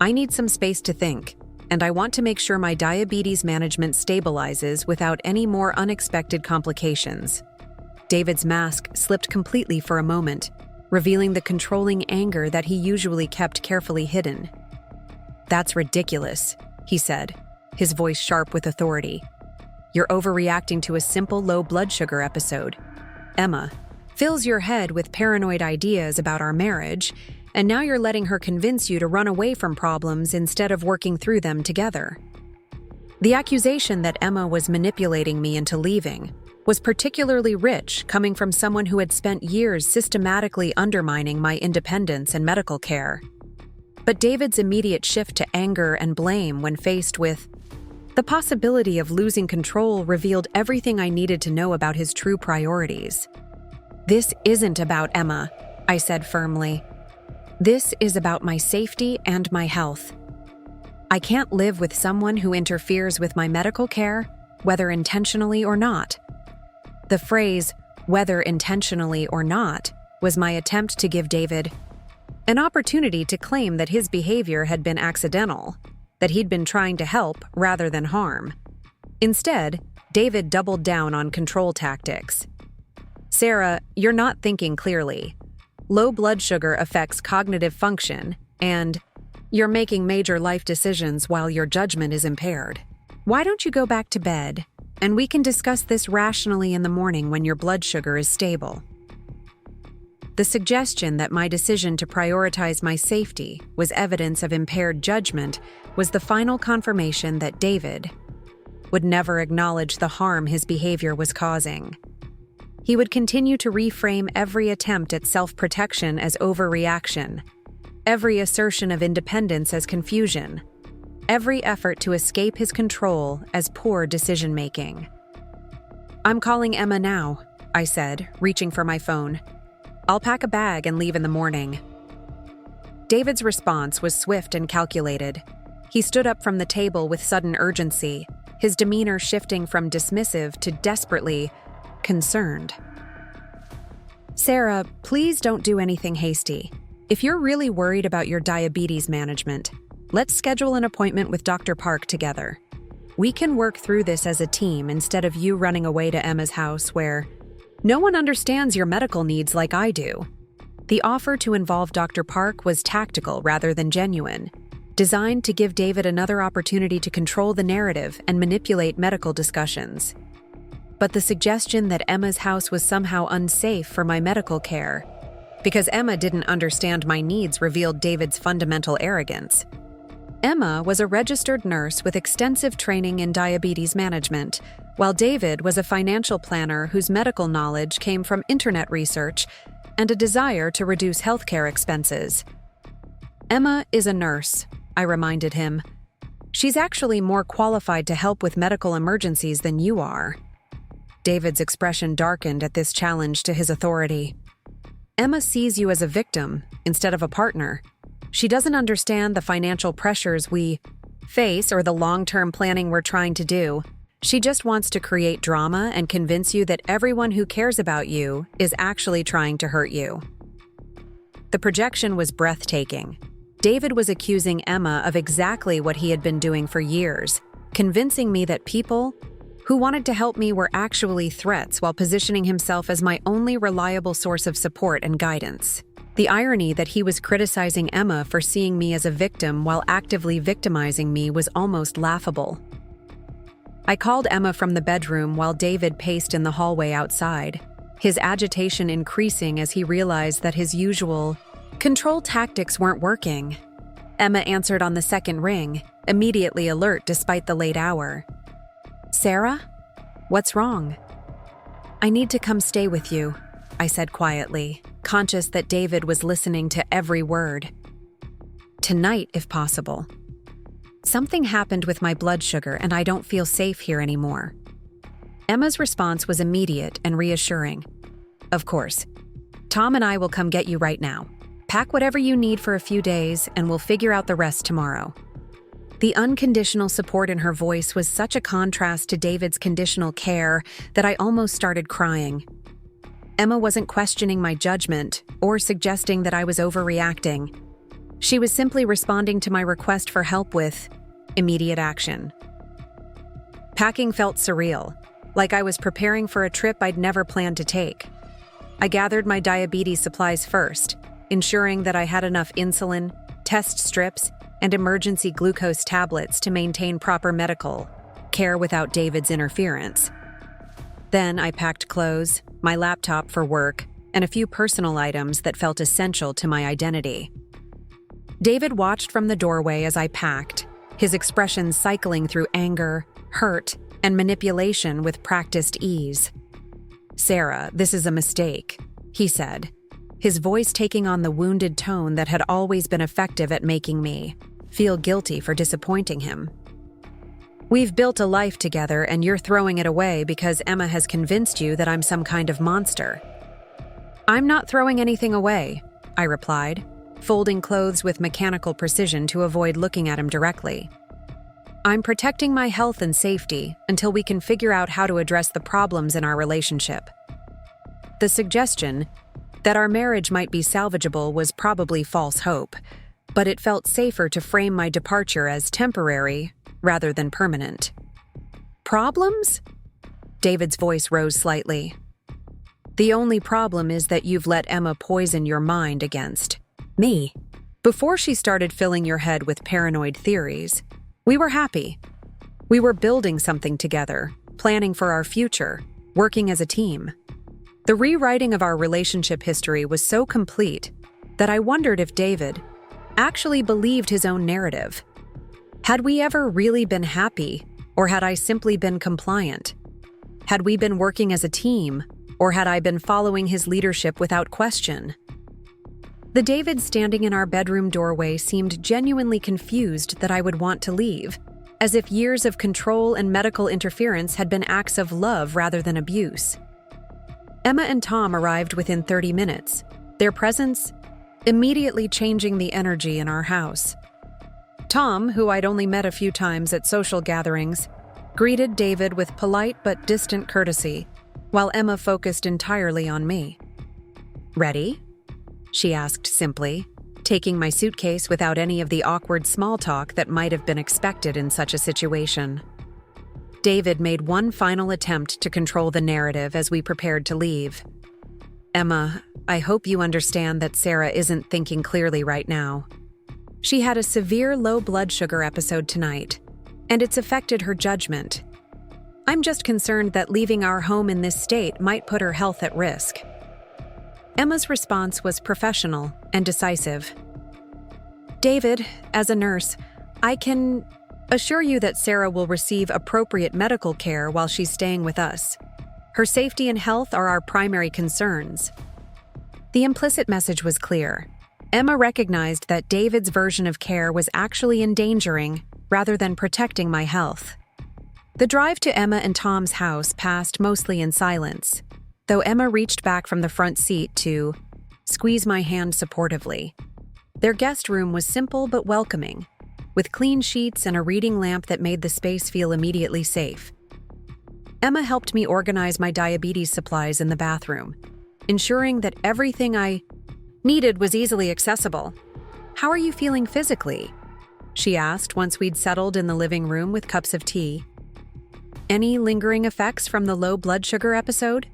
"I need some space to think, and I want to make sure my diabetes management stabilizes without any more unexpected complications." David's mask slipped completely for a moment, revealing the controlling anger that he usually kept carefully hidden. "That's ridiculous," he said, his voice sharp with authority. "You're overreacting to a simple low blood sugar episode. Emma fills your head with paranoid ideas about our marriage, and now you're letting her convince you to run away from problems instead of working through them together." The accusation that Emma was manipulating me into leaving was particularly rich, coming from someone who had spent years systematically undermining my independence and medical care. But David's immediate shift to anger and blame when faced with the possibility of losing control revealed everything I needed to know about his true priorities. "This isn't about Emma," I said firmly. "This is about my safety and my health. I can't live with someone who interferes with my medical care, whether intentionally or not." The phrase, "whether intentionally or not," was my attempt to give David an opportunity to claim that his behavior had been accidental, that he'd been trying to help rather than harm. Instead, David doubled down on control tactics. "Sarah, you're not thinking clearly. Low blood sugar affects cognitive function, and you're making major life decisions while your judgment is impaired. Why don't you go back to bed, and we can discuss this rationally in the morning when your blood sugar is stable?" The suggestion that my decision to prioritize my safety was evidence of impaired judgment was the final confirmation that David would never acknowledge the harm his behavior was causing. He would continue to reframe every attempt at self-protection as overreaction, every assertion of independence as confusion, every effort to escape his control as poor decision-making. "I'm calling Emma now," I said, reaching for my phone. "I'll pack a bag and leave in the morning." David's response was swift and calculated. He stood up from the table with sudden urgency, his demeanor shifting from dismissive to desperately concerned. "Sarah, please don't do anything hasty. If you're really worried about your diabetes management, let's schedule an appointment with Dr. Park together. We can work through this as a team instead of you running away to Emma's house where no one understands your medical needs like I do." The offer to involve Dr. Park was tactical rather than genuine, designed to give David another opportunity to control the narrative and manipulate medical discussions. But the suggestion that Emma's house was somehow unsafe for my medical care, because Emma didn't understand my needs, revealed David's fundamental arrogance. Emma was a registered nurse with extensive training in diabetes management, while David was a financial planner whose medical knowledge came from internet research and a desire to reduce healthcare expenses. "Emma is a nurse," I reminded him. "She's actually more qualified to help with medical emergencies than you are." David's expression darkened at this challenge to his authority. "Emma sees you as a victim instead of a partner. She doesn't understand the financial pressures we face or the long-term planning we're trying to do. She just wants to create drama and convince you that everyone who cares about you is actually trying to hurt you." The projection was breathtaking. David was accusing Emma of exactly what he had been doing for years, convincing me that people who wanted to help me were actually threats while positioning himself as my only reliable source of support and guidance. The irony that he was criticizing Emma for seeing me as a victim while actively victimizing me was almost laughable. I called Emma from the bedroom while David paced in the hallway outside, his agitation increasing as he realized that his usual control tactics weren't working. Emma answered on the second ring, immediately alert despite the late hour. "Sarah? What's wrong?" "I need to come stay with you," I said quietly, conscious that David was listening to every word. "Tonight, if possible. Something happened with my blood sugar and I don't feel safe here anymore." Emma's response was immediate and reassuring. "Of course. Tom and I will come get you right now. Pack whatever you need for a few days and we'll figure out the rest tomorrow." The unconditional support in her voice was such a contrast to David's conditional care that I almost started crying. Emma wasn't questioning my judgment or suggesting that I was overreacting. She was simply responding to my request for help with immediate action. Packing felt surreal, like I was preparing for a trip I'd never planned to take. I gathered my diabetes supplies first, ensuring that I had enough insulin, test strips, and emergency glucose tablets to maintain proper medical care without David's interference. Then I packed clothes, my laptop for work, and a few personal items that felt essential to my identity. David watched from the doorway as I packed, his expression cycling through anger, hurt, and manipulation with practiced ease. "Sarah, this is a mistake," he said, his voice taking on the wounded tone that had always been effective at making me feel guilty for disappointing him. "We've built a life together and you're throwing it away because Emma has convinced you that I'm some kind of monster." "I'm not throwing anything away," I replied, folding clothes with mechanical precision to avoid looking at him directly. "I'm protecting my health and safety until we can figure out how to address the problems in our relationship." The suggestion that our marriage might be salvageable was probably false hope, but it felt safer to frame my departure as temporary rather than permanent. "Problems?" David's voice rose slightly. "The only problem is that you've let Emma poison your mind against me. Before she started filling your head with paranoid theories, we were happy. We were building something together, planning for our future, working as a team. The rewriting of our relationship history was so complete that I wondered if David actually believed his own narrative. Had we ever really been happy, or had I simply been compliant? Had we been working as a team, Or had I been following his leadership without question? The David standing in our bedroom doorway seemed genuinely confused that I would want to leave, as if years of control and medical interference had been acts of love rather than abuse. Emma and Tom arrived within 30 minutes, their presence immediately changing the energy in our house. Tom, who I'd only met a few times at social gatherings, greeted David with polite but distant courtesy, while Emma focused entirely on me. "Ready?" she asked simply, taking my suitcase without any of the awkward small talk that might have been expected in such a situation. David made one final attempt to control the narrative as we prepared to leave. "Emma, I hope you understand that Sarah isn't thinking clearly right now. She had a severe low blood sugar episode tonight, and it's affected her judgment. I'm just concerned that leaving our home in this state might put her health at risk." Emma's response was professional and decisive. "David, as a nurse, I can assure you that Sarah will receive appropriate medical care while she's staying with us. Her safety and health are our primary concerns." The implicit message was clear. Emma recognized that David's version of care was actually endangering rather than protecting my health. The drive to Emma and Tom's house passed mostly in silence, though Emma reached back from the front seat to squeeze my hand supportively. Their guest room was simple but welcoming, with clean sheets and a reading lamp that made the space feel immediately safe. Emma helped me organize my diabetes supplies in the bathroom, ensuring that everything I needed was easily accessible. "How are you feeling physically?" she asked once we'd settled in the living room with cups of tea. "Any lingering effects from the low blood sugar episode?"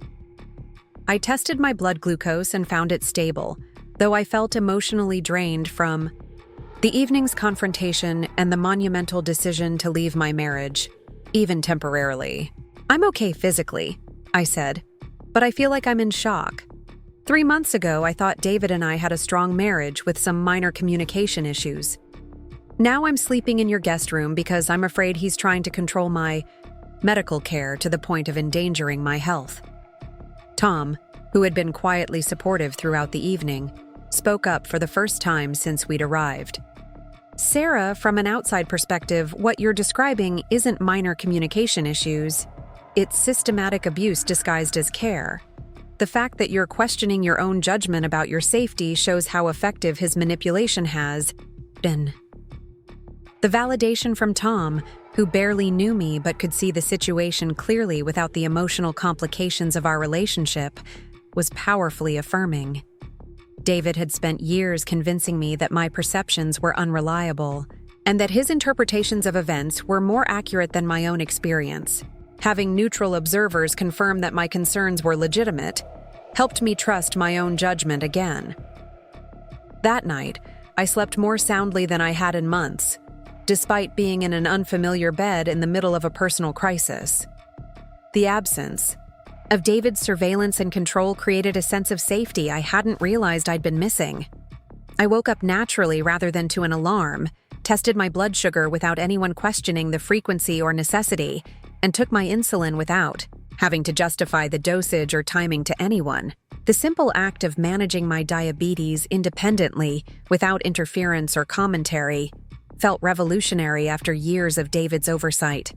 I tested my blood glucose and found it stable, though I felt emotionally drained from the evening's confrontation and the monumental decision to leave my marriage, even temporarily. "I'm okay physically," I said, "but I feel like I'm in shock. 3 months ago, I thought David and I had a strong marriage with some minor communication issues. Now I'm sleeping in your guest room because I'm afraid he's trying to control my medical care to the point of endangering my health." Tom, who had been quietly supportive throughout the evening, spoke up for the first time since we'd arrived. "Sarah, from an outside perspective, what you're describing isn't minor communication issues. It's systematic abuse disguised as care. The fact that you're questioning your own judgment about your safety shows how effective his manipulation has been." The validation from Tom, who barely knew me but could see the situation clearly without the emotional complications of our relationship, was powerfully affirming. David had spent years convincing me that my perceptions were unreliable, and that his interpretations of events were more accurate than my own experience. Having neutral observers confirm that my concerns were legitimate helped me trust my own judgment again. That night, I slept more soundly than I had in months, despite being in an unfamiliar bed in the middle of a personal crisis. The absence of David's surveillance and control created a sense of safety I hadn't realized I'd been missing. I woke up naturally rather than to an alarm, tested my blood sugar without anyone questioning the frequency or necessity, and took my insulin without having to justify the dosage or timing to anyone. The simple act of managing my diabetes independently, without interference or commentary, felt revolutionary after years of David's oversight.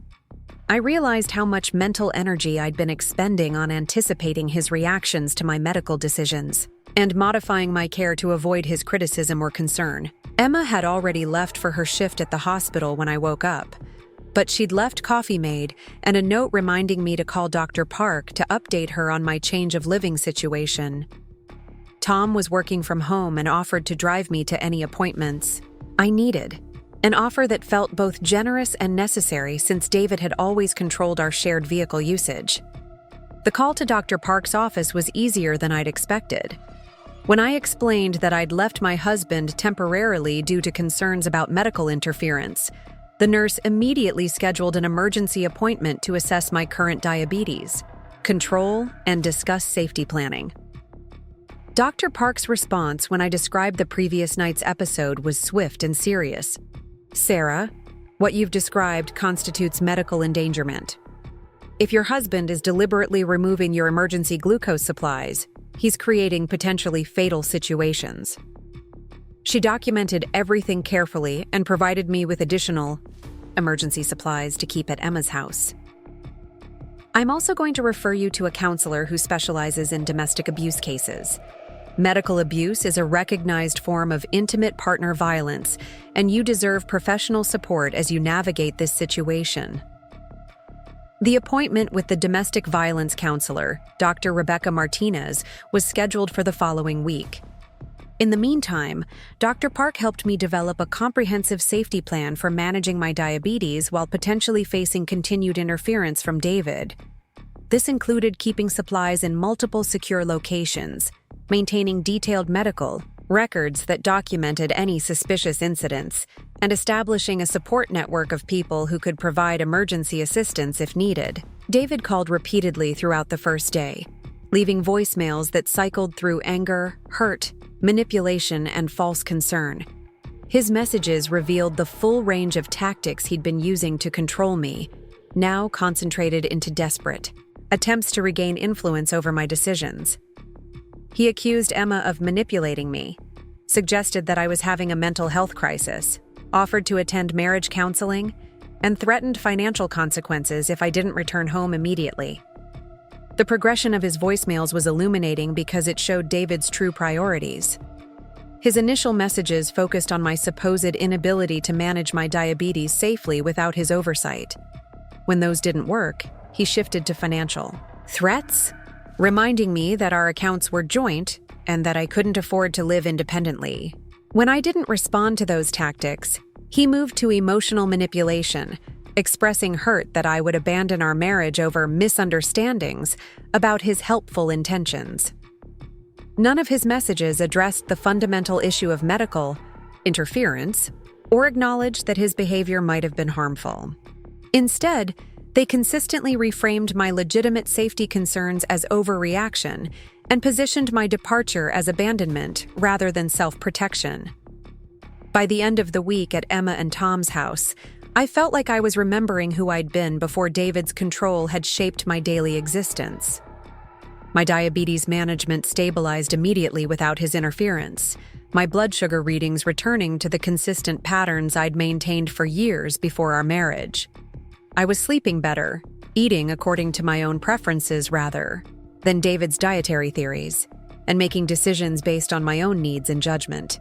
I realized how much mental energy I'd been expending on anticipating his reactions to my medical decisions and modifying my care to avoid his criticism or concern. Emma had already left for her shift at the hospital when I woke up, but she'd left coffee made and a note reminding me to call Dr. Park to update her on my change of living situation. Tom was working from home and offered to drive me to any appointments I needed. An offer that felt both generous and necessary since David had always controlled our shared vehicle usage. The call to Dr. Park's office was easier than I'd expected. When I explained that I'd left my husband temporarily due to concerns about medical interference, the nurse immediately scheduled an emergency appointment to assess my current diabetes, control, and discuss safety planning. Dr. Park's response when I described the previous night's episode was swift and serious. "Sarah, what you've described constitutes medical endangerment. If your husband is deliberately removing your emergency glucose supplies, he's creating potentially fatal situations. She documented everything carefully and provided me with additional emergency supplies to keep at Emma's house. I'm also going to refer you to a counselor who specializes in domestic abuse cases. Medical abuse is a recognized form of intimate partner violence, and you deserve professional support as you navigate this situation. The appointment with the domestic violence counselor, Dr. Rebecca Martinez, was scheduled for the following week. In the meantime, Dr. Park helped me develop a comprehensive safety plan for managing my diabetes while potentially facing continued interference from David. This included keeping supplies in multiple secure locations, maintaining detailed medical records that documented any suspicious incidents, and establishing a support network of people who could provide emergency assistance if needed. David called repeatedly throughout the first day, leaving voicemails that cycled through anger, hurt, manipulation, and false concern. His messages revealed the full range of tactics he'd been using to control me, now concentrated into desperate attempts to regain influence over my decisions. He accused Emma of manipulating me, suggested that I was having a mental health crisis, offered to attend marriage counseling, and threatened financial consequences if I didn't return home immediately. The progression of his voicemails was illuminating because it showed David's true priorities. His initial messages focused on my supposed inability to manage my diabetes safely without his oversight. When those didn't work, he shifted to financial threats, reminding me that our accounts were joint and that I couldn't afford to live independently. When I didn't respond to those tactics, he moved to emotional manipulation, expressing hurt that I would abandon our marriage over misunderstandings about his helpful intentions. None of his messages addressed the fundamental issue of medical interference or acknowledged that his behavior might have been harmful. Instead, they consistently reframed my legitimate safety concerns as overreaction and positioned my departure as abandonment rather than self-protection. By the end of the week at Emma and Tom's house, I felt like I was remembering who I'd been before David's control had shaped my daily existence. My diabetes management stabilized immediately without his interference, my blood sugar readings returning to the consistent patterns I'd maintained for years before our marriage. I was sleeping better, eating according to my own preferences rather than David's dietary theories, and making decisions based on my own needs and judgment.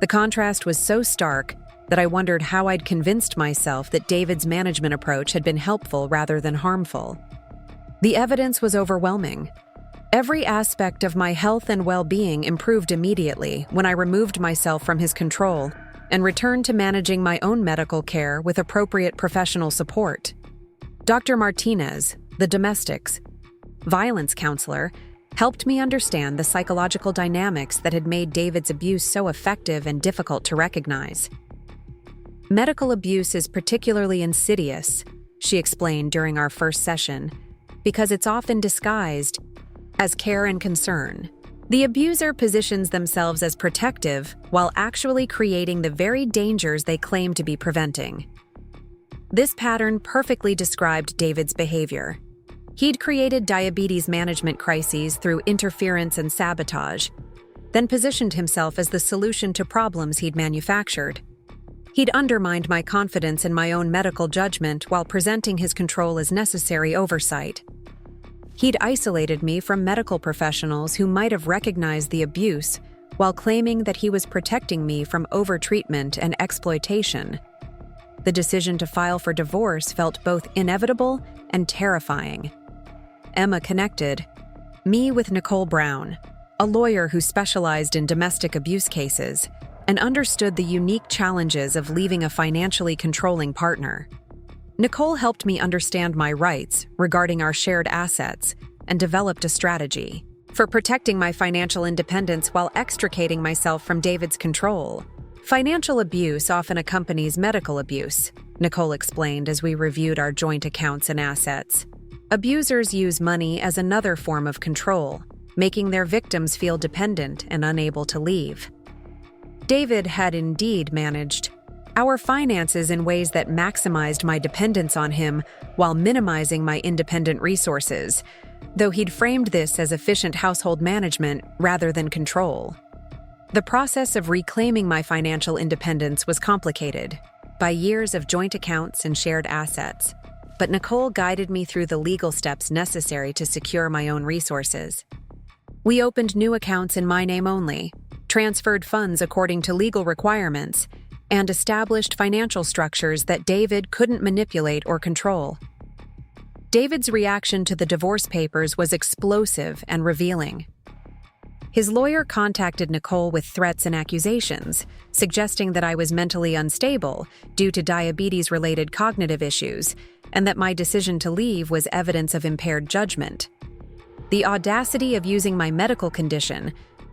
The contrast was so stark that I wondered how I'd convinced myself that David's management approach had been helpful rather than harmful. The evidence was overwhelming. Every aspect of my health and well-being improved immediately when I removed myself from his control and returned to managing my own medical care with appropriate professional support. Dr. Martinez, the domestics violence counselor, helped me understand the psychological dynamics that had made David's abuse so effective and difficult to recognize. Medical abuse is particularly insidious, she explained during our first session, because it's often disguised as care and concern. The abuser positions themselves as protective while actually creating the very dangers they claim to be preventing. This pattern perfectly described David's behavior. He'd created diabetes management crises through interference and sabotage, then positioned himself as the solution to problems he'd manufactured. He'd undermined my confidence in my own medical judgment while presenting his control as necessary oversight. He'd isolated me from medical professionals who might have recognized the abuse while claiming that he was protecting me from overtreatment and exploitation. The decision to file for divorce felt both inevitable and terrifying. Emma connected me with Nicole Brown, a lawyer who specialized in domestic abuse cases and understood the unique challenges of leaving a financially controlling partner. Nicole helped me understand my rights regarding our shared assets and developed a strategy for protecting my financial independence while extricating myself from David's control. Financial abuse often accompanies medical abuse, Nicole explained as we reviewed our joint accounts and assets. Abusers use money as another form of control, making their victims feel dependent and unable to leave. David had indeed managed our finances in ways that maximized my dependence on him while minimizing my independent resources, though he'd framed this as efficient household management rather than control. The process of reclaiming my financial independence was complicated by years of joint accounts and shared assets, but Nicole guided me through the legal steps necessary to secure my own resources. We opened new accounts in my name only, transferred funds according to legal requirements, and established financial structures that David couldn't manipulate or control. David's reaction to the divorce papers was explosive and revealing. His lawyer contacted Nicole with threats and accusations, suggesting that I was mentally unstable due to diabetes-related cognitive issues, and that my decision to leave was evidence of impaired judgment. The audacity of using my medical condition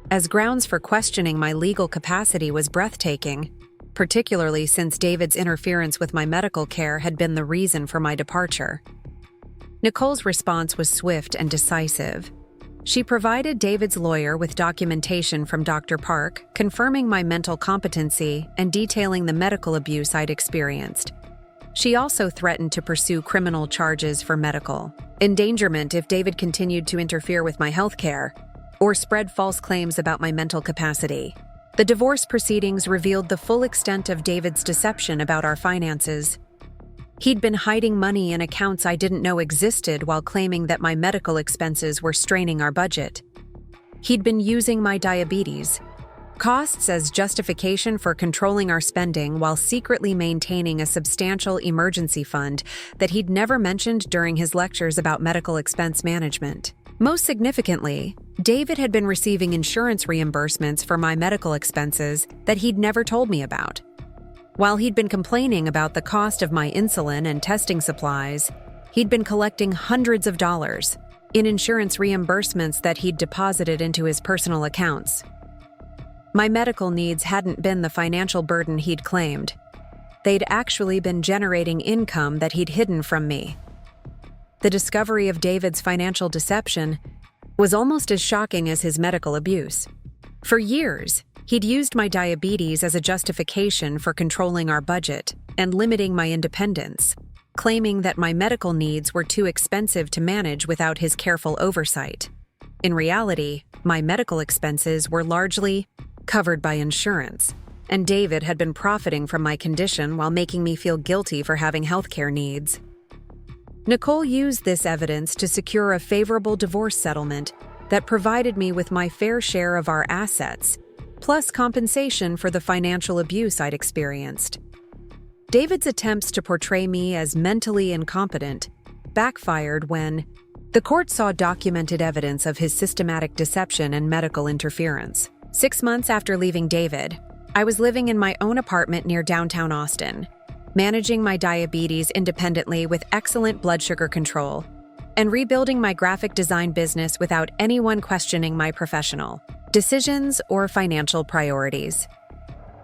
as grounds for questioning my legal capacity was breathtaking, particularly since David's interference with my medical care had been the reason for my departure. Nicole's response was swift and decisive. She provided David's lawyer with documentation from Dr. Park, confirming my mental competency and detailing the medical abuse I'd experienced. She also threatened to pursue criminal charges for medical endangerment if David continued to interfere with my health care or spread false claims about my mental capacity. The divorce proceedings revealed the full extent of David's deception about our finances. He'd been hiding money in accounts I didn't know existed while claiming that my medical expenses were straining our budget. He'd been using my diabetes costs as justification for controlling our spending while secretly maintaining a substantial emergency fund that he'd never mentioned during his lectures about medical expense management. Most significantly, David had been receiving insurance reimbursements for my medical expenses that he'd never told me about. While he'd been complaining about the cost of my insulin and testing supplies, he'd been collecting hundreds of dollars in insurance reimbursements that he'd deposited into his personal accounts. My medical needs hadn't been the financial burden he'd claimed. They'd actually been generating income that he'd hidden from me. The discovery of David's financial deception was almost as shocking as his medical abuse. For years, he'd used my diabetes as a justification for controlling our budget and limiting my independence, claiming that my medical needs were too expensive to manage without his careful oversight. In reality, my medical expenses were largely covered by insurance, and David had been profiting from my condition while making me feel guilty for having healthcare needs. Nicole used this evidence to secure a favorable divorce settlement that provided me with my fair share of our assets, plus compensation for the financial abuse I'd experienced. David's attempts to portray me as mentally incompetent backfired when the court saw documented evidence of his systematic deception and medical interference. 6 months after leaving David, I was living in my own apartment near downtown Austin, managing my diabetes independently with excellent blood sugar control, and rebuilding my graphic design business without anyone questioning my professional decisions or financial priorities.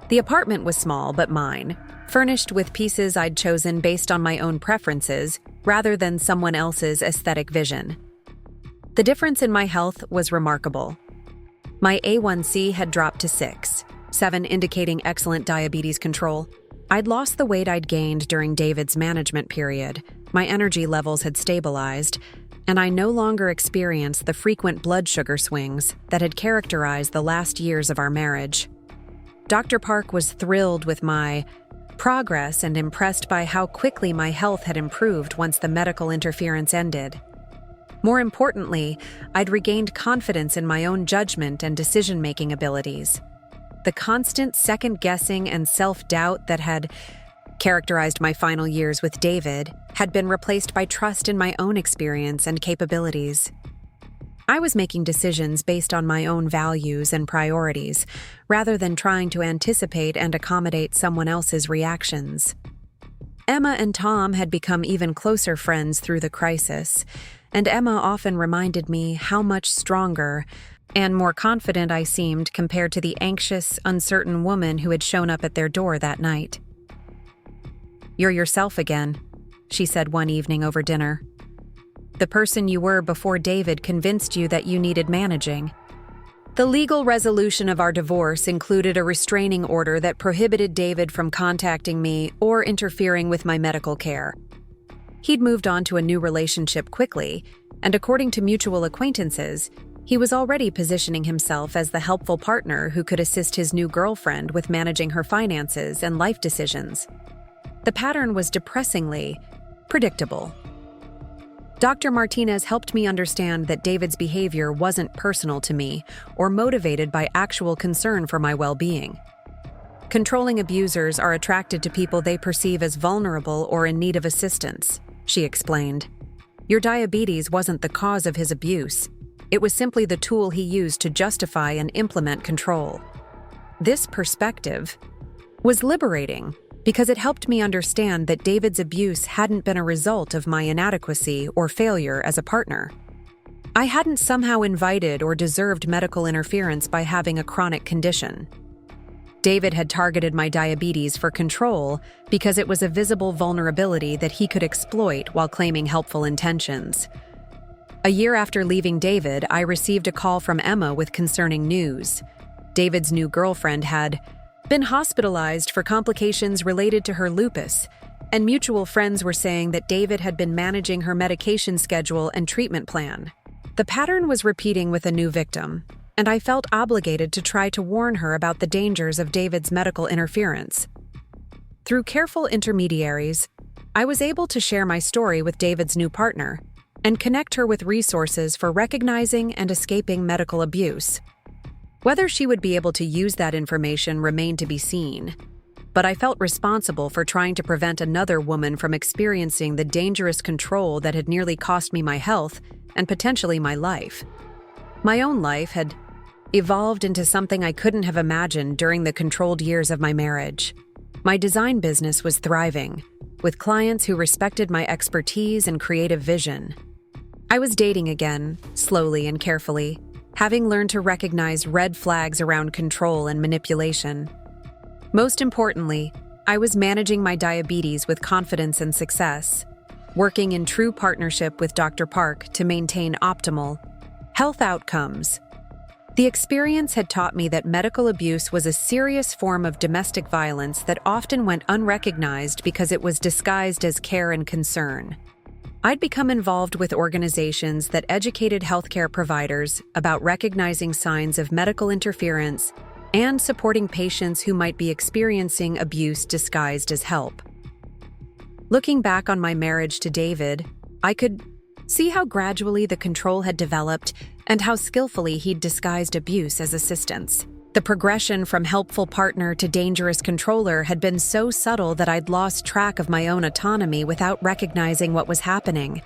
The apartment was small but mine, furnished with pieces I'd chosen based on my own preferences rather than someone else's aesthetic vision. The difference in my health was remarkable. My A1C had dropped to 7 indicating excellent diabetes control. I'd lost the weight I'd gained during David's management period, my energy levels had stabilized, and I no longer experienced the frequent blood sugar swings that had characterized the last years of our marriage. Dr. Park was thrilled with my progress and impressed by how quickly my health had improved once the medical interference ended. More importantly, I'd regained confidence in my own judgment and decision-making abilities. The constant second-guessing and self-doubt that had characterized my final years with David had been replaced by trust in my own experience and capabilities. I was making decisions based on my own values and priorities, rather than trying to anticipate and accommodate someone else's reactions. Emma and Tom had become even closer friends through the crisis, and Emma often reminded me how much stronger and more confident I seemed compared to the anxious, uncertain woman who had shown up at their door that night. "You're yourself again," she said one evening over dinner. "The person you were before David convinced you that you needed managing. The legal resolution of our divorce included a restraining order that prohibited David from contacting me or interfering with my medical care. He'd moved on to a new relationship quickly, and according to mutual acquaintances, he was already positioning himself as the helpful partner who could assist his new girlfriend with managing her finances and life decisions. The pattern was depressingly predictable. Dr. Martinez helped me understand that David's behavior wasn't personal to me or motivated by actual concern for my well-being. Controlling abusers are attracted to people they perceive as vulnerable or in need of assistance, she explained. Your diabetes wasn't the cause of his abuse. It was simply the tool he used to justify and implement control. This perspective was liberating because it helped me understand that David's abuse hadn't been a result of my inadequacy or failure as a partner. I hadn't somehow invited or deserved medical interference by having a chronic condition. David had targeted my diabetes for control because it was a visible vulnerability that he could exploit while claiming helpful intentions. A year after leaving David, I received a call from Emma with concerning news. David's new girlfriend had been hospitalized for complications related to her lupus, and mutual friends were saying that David had been managing her medication schedule and treatment plan. The pattern was repeating with a new victim, and I felt obligated to try to warn her about the dangers of David's medical interference. Through careful intermediaries, I was able to share my story with David's new partner and connect her with resources for recognizing and escaping medical abuse. Whether she would be able to use that information remained to be seen, but I felt responsible for trying to prevent another woman from experiencing the dangerous control that had nearly cost me my health and potentially my life. My own life had evolved into something I couldn't have imagined during the controlled years of my marriage. My design business was thriving, with clients who respected my expertise and creative vision. I was dating again, slowly and carefully, having learned to recognize red flags around control and manipulation. Most importantly, I was managing my diabetes with confidence and success, working in true partnership with Dr. Park to maintain optimal health outcomes. The experience had taught me that medical abuse was a serious form of domestic violence that often went unrecognized because it was disguised as care and concern. I'd become involved with organizations that educated healthcare providers about recognizing signs of medical interference and supporting patients who might be experiencing abuse disguised as help. Looking back on my marriage to David, I could see how gradually the control had developed and how skillfully he'd disguised abuse as assistance. The progression from helpful partner to dangerous controller had been so subtle that I'd lost track of my own autonomy without recognizing what was happening.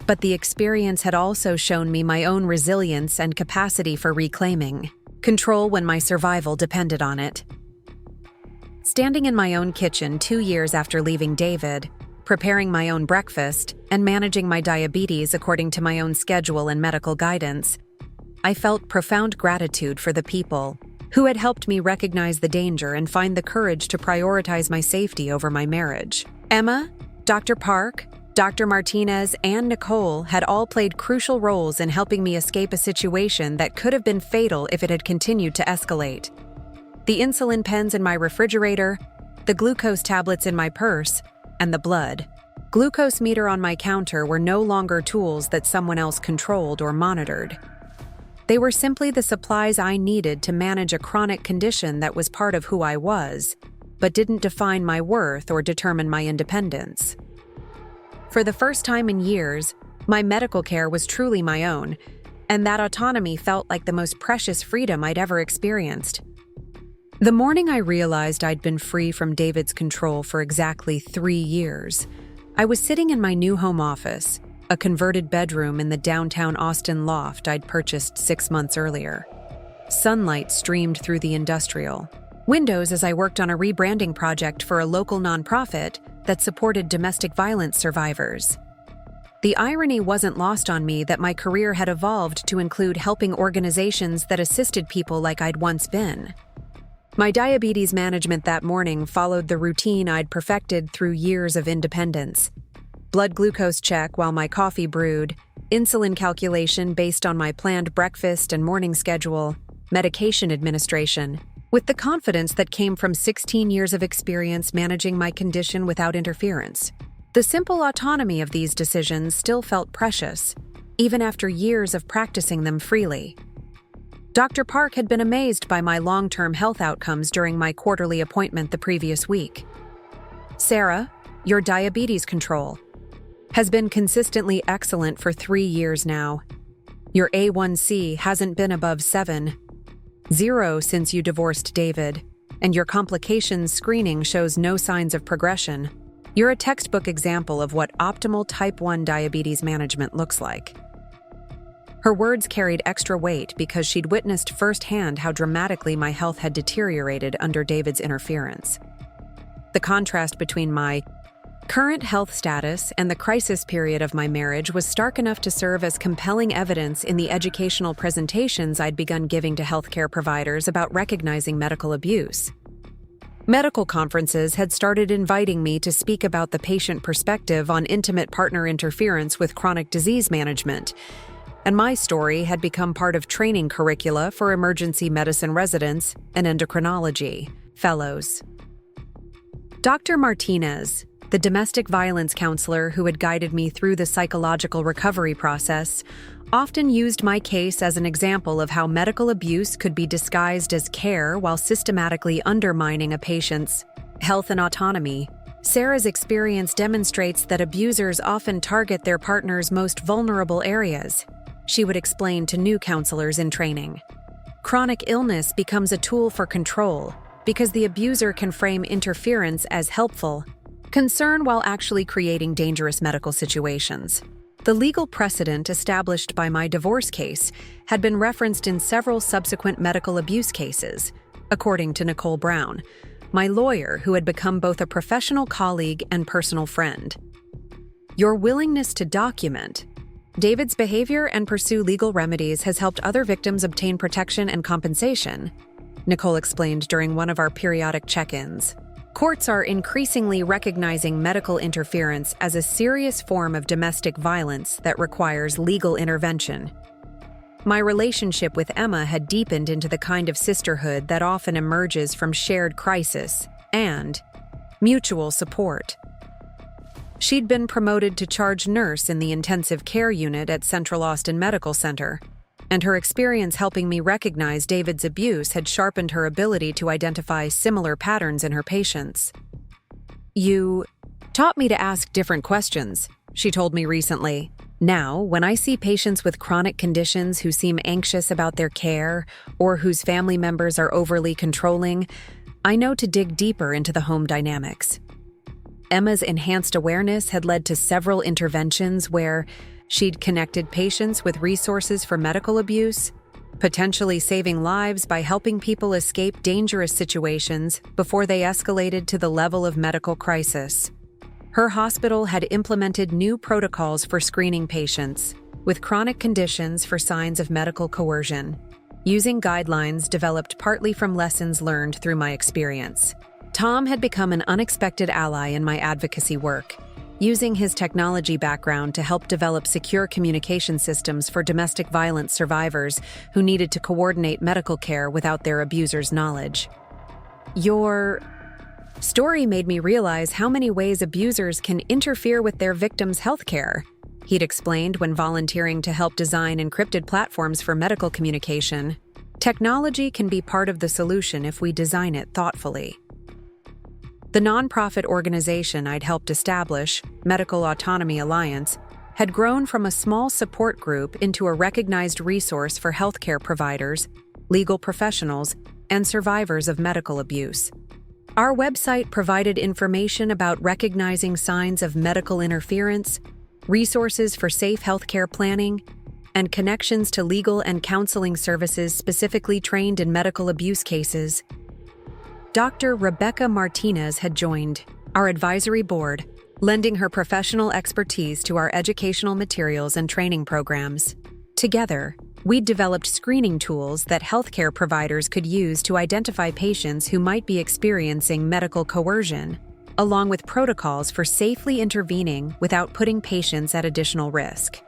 But the experience had also shown me my own resilience and capacity for reclaiming control when my survival depended on it. Standing in my own kitchen 2 years after leaving David, preparing my own breakfast, and managing my diabetes according to my own schedule and medical guidance, I felt profound gratitude for the people who had helped me recognize the danger and find the courage to prioritize my safety over my marriage. Emma, Dr. Park, Dr. Martinez, and Nicole had all played crucial roles in helping me escape a situation that could have been fatal if it had continued to escalate. The insulin pens in my refrigerator, the glucose tablets in my purse, and the blood glucose meter on my counter were no longer tools that someone else controlled or monitored. They were simply the supplies I needed to manage a chronic condition that was part of who I was, but didn't define my worth or determine my independence. For the first time in years, my medical care was truly my own, and that autonomy felt like the most precious freedom I'd ever experienced. The morning I realized I'd been free from David's control for exactly 3 years, I was sitting in my new home office, a converted bedroom in the downtown Austin loft I'd purchased 6 months earlier. Sunlight streamed through the industrial windows as I worked on a rebranding project for a local nonprofit that supported domestic violence survivors. The irony wasn't lost on me that my career had evolved to include helping organizations that assisted people like I'd once been. My diabetes management that morning followed the routine I'd perfected through years of independence. Blood glucose check while my coffee brewed, insulin calculation based on my planned breakfast and morning schedule, medication administration, with the confidence that came from 16 years of experience managing my condition without interference. The simple autonomy of these decisions still felt precious, even after years of practicing them freely. Dr. Park had been amazed by my long-term health outcomes during my quarterly appointment the previous week. "Sarah, your diabetes control has been consistently excellent for 3 years now. Your A1C hasn't been above 7.0 since you divorced David, and your complications screening shows no signs of progression. You're a textbook example of what optimal type 1 diabetes management looks like." Her words carried extra weight because she'd witnessed firsthand how dramatically my health had deteriorated under David's interference. The contrast between my current health status and the crisis period of my marriage was stark enough to serve as compelling evidence in the educational presentations I'd begun giving to healthcare providers about recognizing medical abuse. Medical conferences had started inviting me to speak about the patient perspective on intimate partner interference with chronic disease management, and my story had become part of training curricula for emergency medicine residents and endocrinology fellows. Dr. Martinez, the domestic violence counselor who had guided me through the psychological recovery process, often used my case as an example of how medical abuse could be disguised as care while systematically undermining a patient's health and autonomy. Sarah's experience demonstrates that abusers often target their partner's most vulnerable areas, she would explain to new counselors in training. Chronic illness becomes a tool for control because the abuser can frame interference as helpful concern while actually creating dangerous medical situations. The legal precedent established by my divorce case had been referenced in several subsequent medical abuse cases, according to Nicole Brown, my lawyer who had become both a professional colleague and personal friend. Your willingness to document David's behavior and pursue legal remedies has helped other victims obtain protection and compensation, Nicole explained during one of our periodic check-ins. Courts are increasingly recognizing medical interference as a serious form of domestic violence that requires legal intervention. My relationship with Emma had deepened into the kind of sisterhood that often emerges from shared crisis and mutual support. She'd been promoted to charge nurse in the intensive care unit at Central Austin Medical Center, and her experience helping me recognize David's abuse had sharpened her ability to identify similar patterns in her patients. "You taught me to ask different questions," she told me recently. "Now, when I see patients with chronic conditions who seem anxious about their care or whose family members are overly controlling, I know to dig deeper into the home dynamics." Emma's enhanced awareness had led to several interventions where she'd connected patients with resources for medical abuse, potentially saving lives by helping people escape dangerous situations before they escalated to the level of medical crisis. Her hospital had implemented new protocols for screening patients with chronic conditions for signs of medical coercion, using guidelines developed partly from lessons learned through my experience. Tom had become an unexpected ally in my advocacy work, using his technology background to help develop secure communication systems for domestic violence survivors who needed to coordinate medical care without their abuser's knowledge. "Your story made me realize how many ways abusers can interfere with their victims' health care," he'd explained when volunteering to help design encrypted platforms for medical communication. "Technology can be part of the solution if we design it thoughtfully." The nonprofit organization I'd helped establish, Medical Autonomy Alliance, had grown from a small support group into a recognized resource for healthcare providers, legal professionals, and survivors of medical abuse. Our website provided information about recognizing signs of medical interference, resources for safe healthcare planning, and connections to legal and counseling services specifically trained in medical abuse cases. Dr. Rebecca Martinez had joined our advisory board, lending her professional expertise to our educational materials and training programs. Together, we developed screening tools that healthcare providers could use to identify patients who might be experiencing medical coercion, along with protocols for safely intervening without putting patients at additional risk.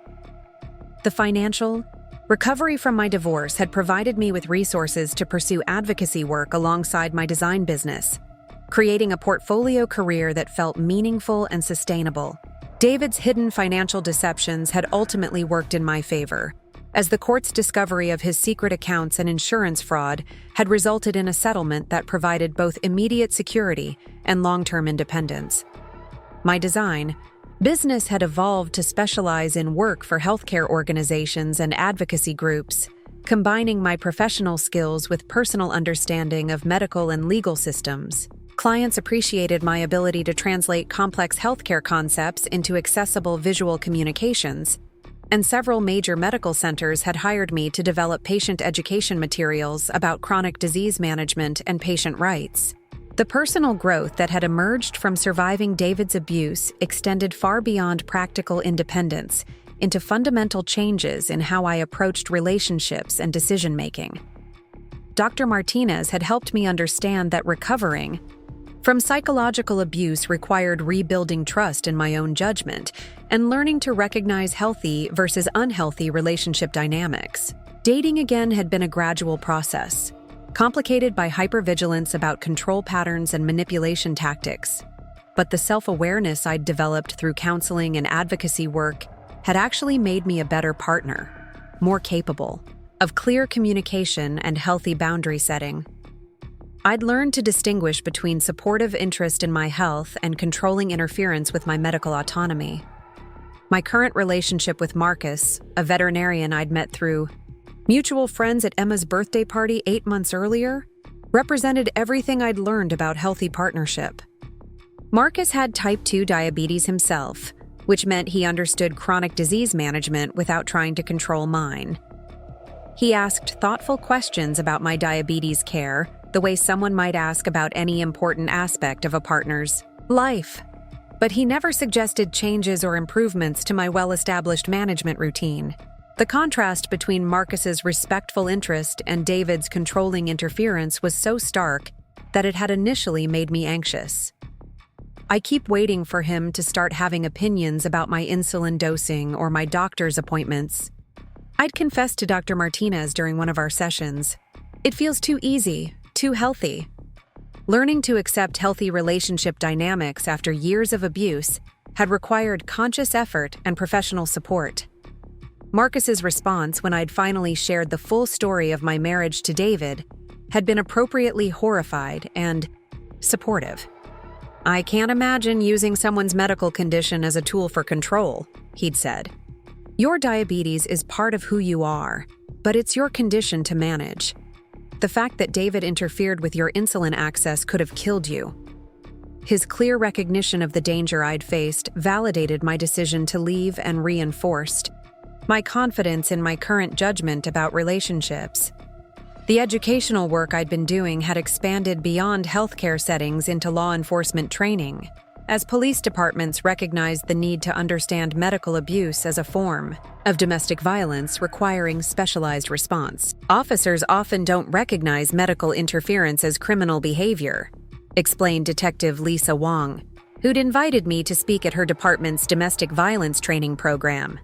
The financial Recovery from my divorce had provided me with resources to pursue advocacy work alongside my design business, creating a portfolio career that felt meaningful and sustainable. David's hidden financial deceptions had ultimately worked in my favor, as the court's discovery of his secret accounts and insurance fraud had resulted in a settlement that provided both immediate security and long-term independence. My design business had evolved to specialize in work for healthcare organizations and advocacy groups, combining my professional skills with personal understanding of medical and legal systems. Clients appreciated my ability to translate complex healthcare concepts into accessible visual communications, and several major medical centers had hired me to develop patient education materials about chronic disease management and patient rights. The personal growth that had emerged from surviving David's abuse extended far beyond practical independence into fundamental changes in how I approached relationships and decision-making. Dr. Martinez had helped me understand that recovering from psychological abuse required rebuilding trust in my own judgment and learning to recognize healthy versus unhealthy relationship dynamics. Dating again had been a gradual process, complicated by hypervigilance about control patterns and manipulation tactics. But the self-awareness I'd developed through counseling and advocacy work had actually made me a better partner, more capable of clear communication and healthy boundary setting. I'd learned to distinguish between supportive interest in my health and controlling interference with my medical autonomy. My current relationship with Marcus, a veterinarian I'd met through mutual friends at Emma's birthday party 8 months earlier, represented everything I'd learned about healthy partnership. Marcus had type 2 diabetes himself, which meant he understood chronic disease management without trying to control mine. He asked thoughtful questions about my diabetes care, the way someone might ask about any important aspect of a partner's life. But he never suggested changes or improvements to my well-established management routine. The contrast between Marcus's respectful interest and David's controlling interference was so stark that it had initially made me anxious. I keep waiting for him to start having opinions about my insulin dosing or my doctor's appointments. I'd confessed to Dr. Martinez during one of our sessions. It feels too easy, too healthy. Learning to accept healthy relationship dynamics after years of abuse had required conscious effort and professional support. Marcus's response when I'd finally shared the full story of my marriage to David had been appropriately horrified and supportive. "I can't imagine using someone's medical condition as a tool for control," he'd said. "Your diabetes is part of who you are, but it's your condition to manage. The fact that David interfered with your insulin access could have killed you." His clear recognition of the danger I'd faced validated my decision to leave and reinforced my confidence in my current judgment about relationships. The educational work I'd been doing had expanded beyond healthcare settings into law enforcement training, as police departments recognized the need to understand medical abuse as a form of domestic violence requiring specialized response. "Officers often don't recognize medical interference as criminal behavior," explained Detective Lisa Wong, who'd invited me to speak at her department's domestic violence training program.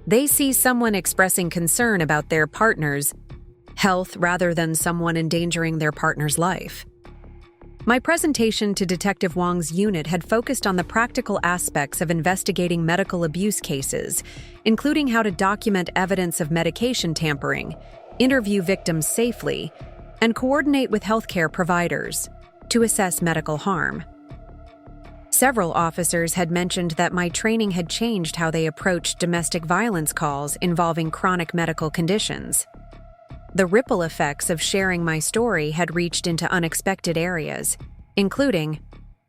"They see someone expressing concern about their partner's health rather than someone endangering their partner's life." My presentation to Detective Wong's unit had focused on the practical aspects of investigating medical abuse cases, including how to document evidence of medication tampering, interview victims safely, and coordinate with healthcare providers to assess medical harm. Several officers had mentioned that my training had changed how they approached domestic violence calls involving chronic medical conditions. The ripple effects of sharing my story had reached into unexpected areas, including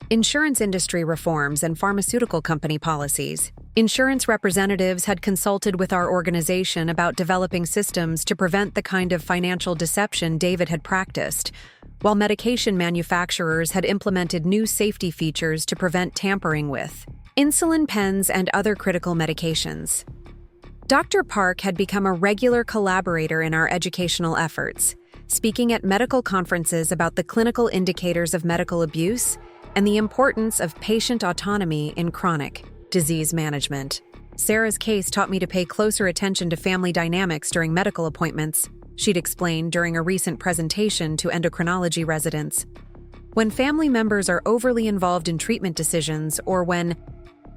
insurance industry reforms and pharmaceutical company policies. Insurance representatives had consulted with our organization about developing systems to prevent the kind of financial deception David had practiced, while medication manufacturers had implemented new safety features to prevent tampering with insulin pens and other critical medications. Dr. Park had become a regular collaborator in our educational efforts, speaking at medical conferences about the clinical indicators of medical abuse and the importance of patient autonomy in chronic disease management. Sarah's case taught me to pay closer attention to family dynamics during medical appointments, she'd explained during a recent presentation to endocrinology residents. When family members are overly involved in treatment decisions or when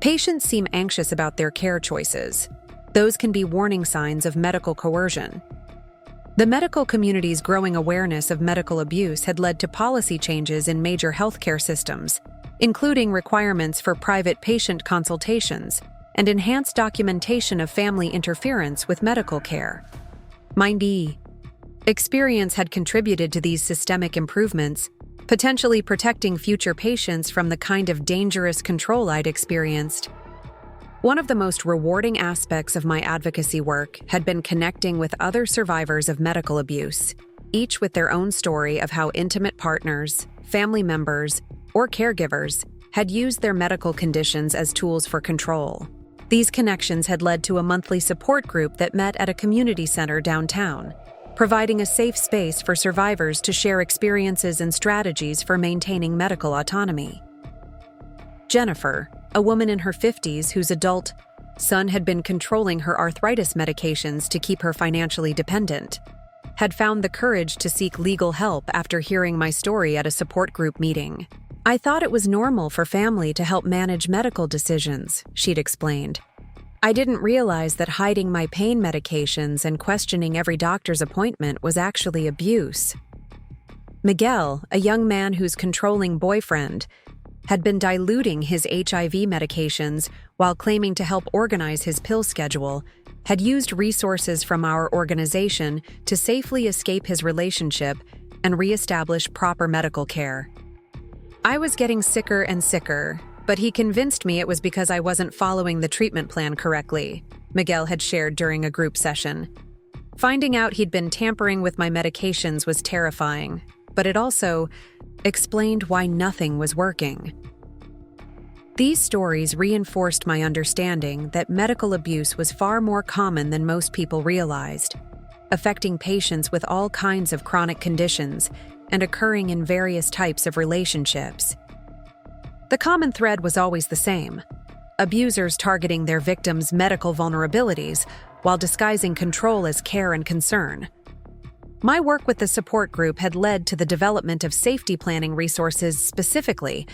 patients seem anxious about their care choices, those can be warning signs of medical coercion. The medical community's growing awareness of medical abuse had led to policy changes in major healthcare systems, including requirements for private patient consultations and enhanced documentation of family interference with medical care. My experience had contributed to these systemic improvements, potentially protecting future patients from the kind of dangerous control I'd experienced. One of the most rewarding aspects of my advocacy work had been connecting with other survivors of medical abuse, each with their own story of how intimate partners, family members, or caregivers had used their medical conditions as tools for control. These connections had led to a monthly support group that met at a community center downtown, providing a safe space for survivors to share experiences and strategies for maintaining medical autonomy. Jennifer, a woman in her 50s whose adult son had been controlling her arthritis medications to keep her financially dependent, had found the courage to seek legal help after hearing my story at a support group meeting. "I thought it was normal for family to help manage medical decisions," she'd explained. "I didn't realize that hiding my pain medications and questioning every doctor's appointment was actually abuse." Miguel, a young man whose controlling boyfriend had been diluting his HIV medications while claiming to help organize his pill schedule, had used resources from our organization to safely escape his relationship and reestablish proper medical care. "I was getting sicker and sicker, but he convinced me it was because I wasn't following the treatment plan correctly," Miguel had shared during a group session. "Finding out he'd been tampering with my medications was terrifying, but it also explained why nothing was working." These stories reinforced my understanding that medical abuse was far more common than most people realized, affecting patients with all kinds of chronic conditions and occurring in various types of relationships. The common thread was always the same: abusers targeting their victims' medical vulnerabilities while disguising control as care and concern. My work with the support group had led to the development of safety planning resources specifically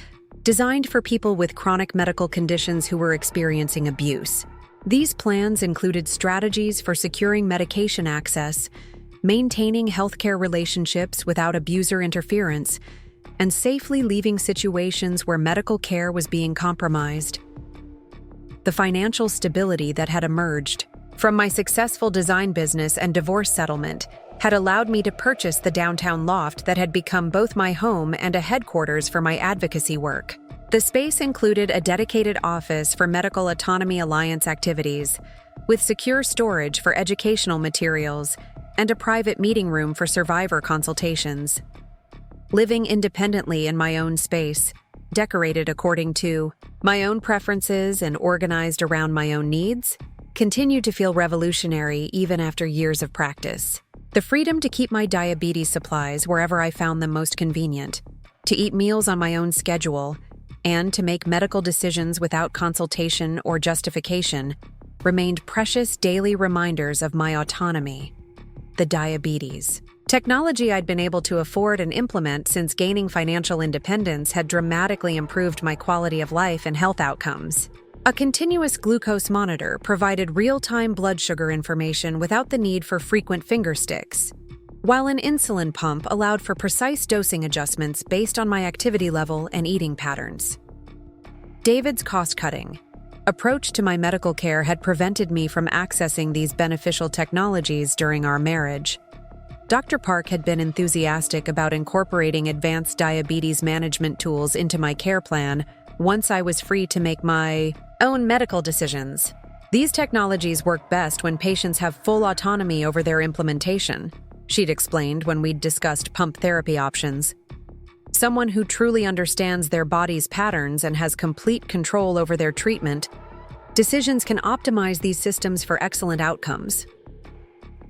designed for people with chronic medical conditions who were experiencing abuse. These plans included strategies for securing medication access, maintaining healthcare relationships without abuser interference, and safely leaving situations where medical care was being compromised. The financial stability that had emerged from my successful design business and divorce settlement had allowed me to purchase the downtown loft that had become both my home and a headquarters for my advocacy work. The space included a dedicated office for Medical Autonomy Alliance activities, with secure storage for educational materials and a private meeting room for survivor consultations. Living independently in my own space, decorated according to my own preferences and organized around my own needs, continued to feel revolutionary even after years of practice. The freedom to keep my diabetes supplies wherever I found them most convenient, to eat meals on my own schedule, and to make medical decisions without consultation or justification remained precious daily reminders of my autonomy. The diabetes. Technology I'd been able to afford and implement since gaining financial independence had dramatically improved my quality of life and health outcomes. A continuous glucose monitor provided real-time blood sugar information without the need for frequent finger sticks, while an insulin pump allowed for precise dosing adjustments based on my activity level and eating patterns. David's cost-cutting approach to my medical care had prevented me from accessing these beneficial technologies during our marriage. Dr. Park had been enthusiastic about incorporating advanced diabetes management tools into my care plan once I was free to make my own medical decisions. These technologies work best when patients have full autonomy over their implementation, she'd explained when we'd discussed pump therapy options. Someone who truly understands their body's patterns and has complete control over their treatment decisions can optimize these systems for excellent outcomes.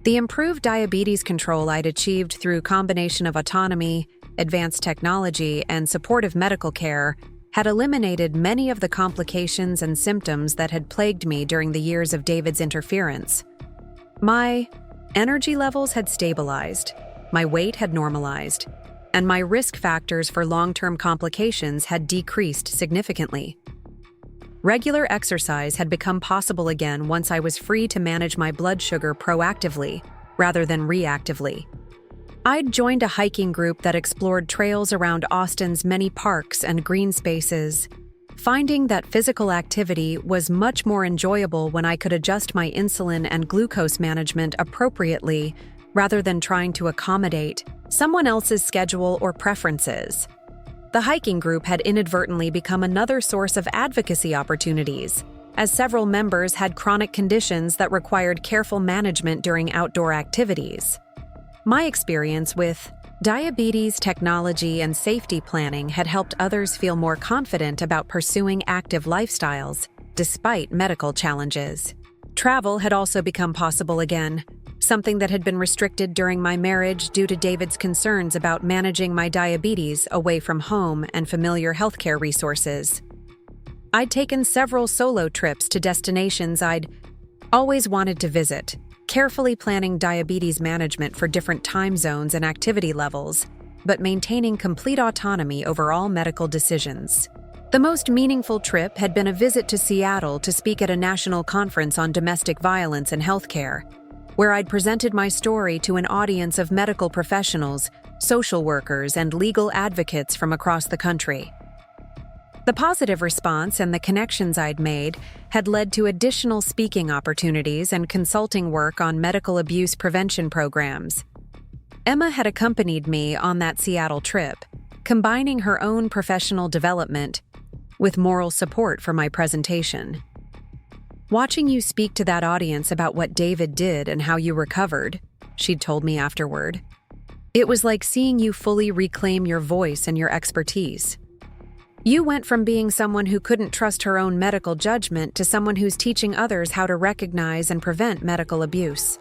The improved diabetes control I'd achieved through combination of autonomy, advanced technology, and supportive medical care had eliminated many of the complications and symptoms that had plagued me during the years of David's interference. My energy levels had stabilized, my weight had normalized, and my risk factors for long-term complications had decreased significantly. Regular exercise had become possible again once I was free to manage my blood sugar proactively rather than reactively. I'd joined a hiking group that explored trails around Austin's many parks and green spaces, finding that physical activity was much more enjoyable when I could adjust my insulin and glucose management appropriately rather than trying to accommodate someone else's schedule or preferences. The hiking group had inadvertently become another source of advocacy opportunities, as several members had chronic conditions that required careful management during outdoor activities. My experience with diabetes, technology, and safety planning had helped others feel more confident about pursuing active lifestyles, despite medical challenges. Travel had also become possible again, something that had been restricted during my marriage due to David's concerns about managing my diabetes away from home and familiar healthcare resources. I'd taken several solo trips to destinations I'd always wanted to visit, carefully planning diabetes management for different time zones and activity levels, but maintaining complete autonomy over all medical decisions. The most meaningful trip had been a visit to Seattle to speak at a national conference on domestic violence and healthcare, where I'd presented my story to an audience of medical professionals, social workers, and legal advocates from across the country. The positive response and the connections I'd made had led to additional speaking opportunities and consulting work on medical abuse prevention programs. Emma had accompanied me on that Seattle trip, combining her own professional development with moral support for my presentation. "Watching you speak to that audience about what David did and how you recovered," she'd told me afterward, "it was like seeing you fully reclaim your voice and your expertise. You went from being someone who couldn't trust her own medical judgment to someone who's teaching others how to recognize and prevent medical abuse."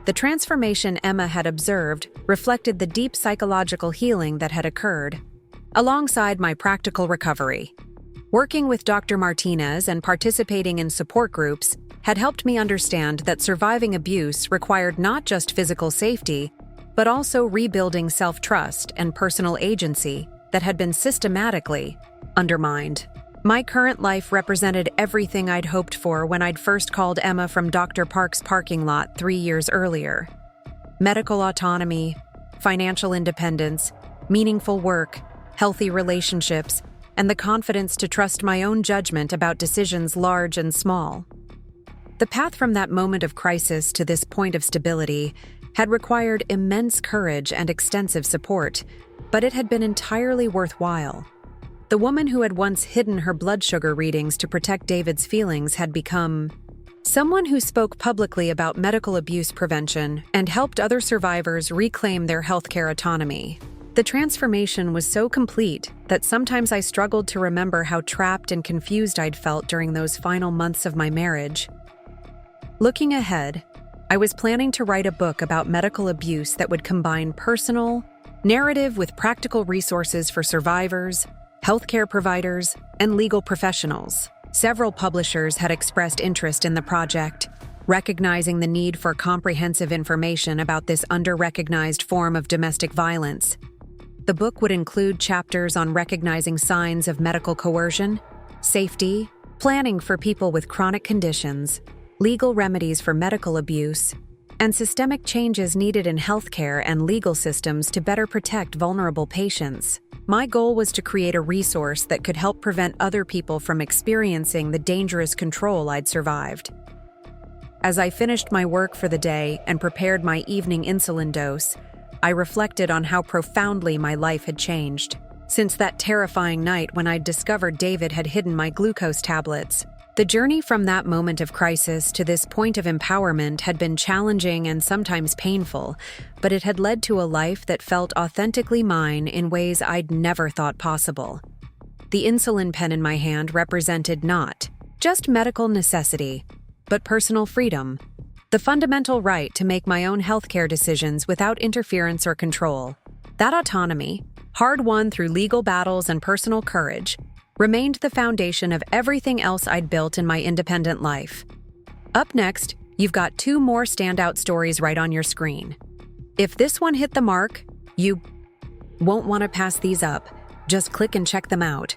The transformation Emma had observed reflected the deep psychological healing that had occurred, alongside my practical recovery. Working with Dr. Martinez and participating in support groups had helped me understand that surviving abuse required not just physical safety, but also rebuilding self-trust and personal agency that had been systematically undermined. My current life represented everything I'd hoped for when I'd first called Emma from Dr. Park's parking lot 3 years earlier. Medical autonomy, financial independence, meaningful work, healthy relationships, and the confidence to trust my own judgment about decisions large and small. The path from that moment of crisis to this point of stability had required immense courage and extensive support, but it had been entirely worthwhile. The woman who had once hidden her blood sugar readings to protect David's feelings had become someone who spoke publicly about medical abuse prevention and helped other survivors reclaim their healthcare autonomy. The transformation was so complete that sometimes I struggled to remember how trapped and confused I'd felt during those final months of my marriage. Looking ahead, I was planning to write a book about medical abuse that would combine personal narrative with practical resources for survivors, healthcare providers, and legal professionals. Several publishers had expressed interest in the project, recognizing the need for comprehensive information about this under-recognized form of domestic violence. The book would include chapters on recognizing signs of medical coercion, safety, planning for people with chronic conditions, legal remedies for medical abuse, and systemic changes needed in healthcare and legal systems to better protect vulnerable patients. My goal was to create a resource that could help prevent other people from experiencing the dangerous control I'd survived. As I finished my work for the day and prepared my evening insulin dose, I reflected on how profoundly my life had changed. Since that terrifying night when I'd discovered David had hidden my glucose tablets, the journey from that moment of crisis to this point of empowerment had been challenging and sometimes painful, but it had led to a life that felt authentically mine in ways I'd never thought possible. The insulin pen in my hand represented not just medical necessity, but personal freedom, the fundamental right to make my own healthcare decisions without interference or control. That autonomy, hard won through legal battles and personal courage, remained the foundation of everything else I'd built in my independent life. Up next, you've got 2 more standout stories right on your screen. If this one hit the mark, you won't want to pass these up. Just click and check them out.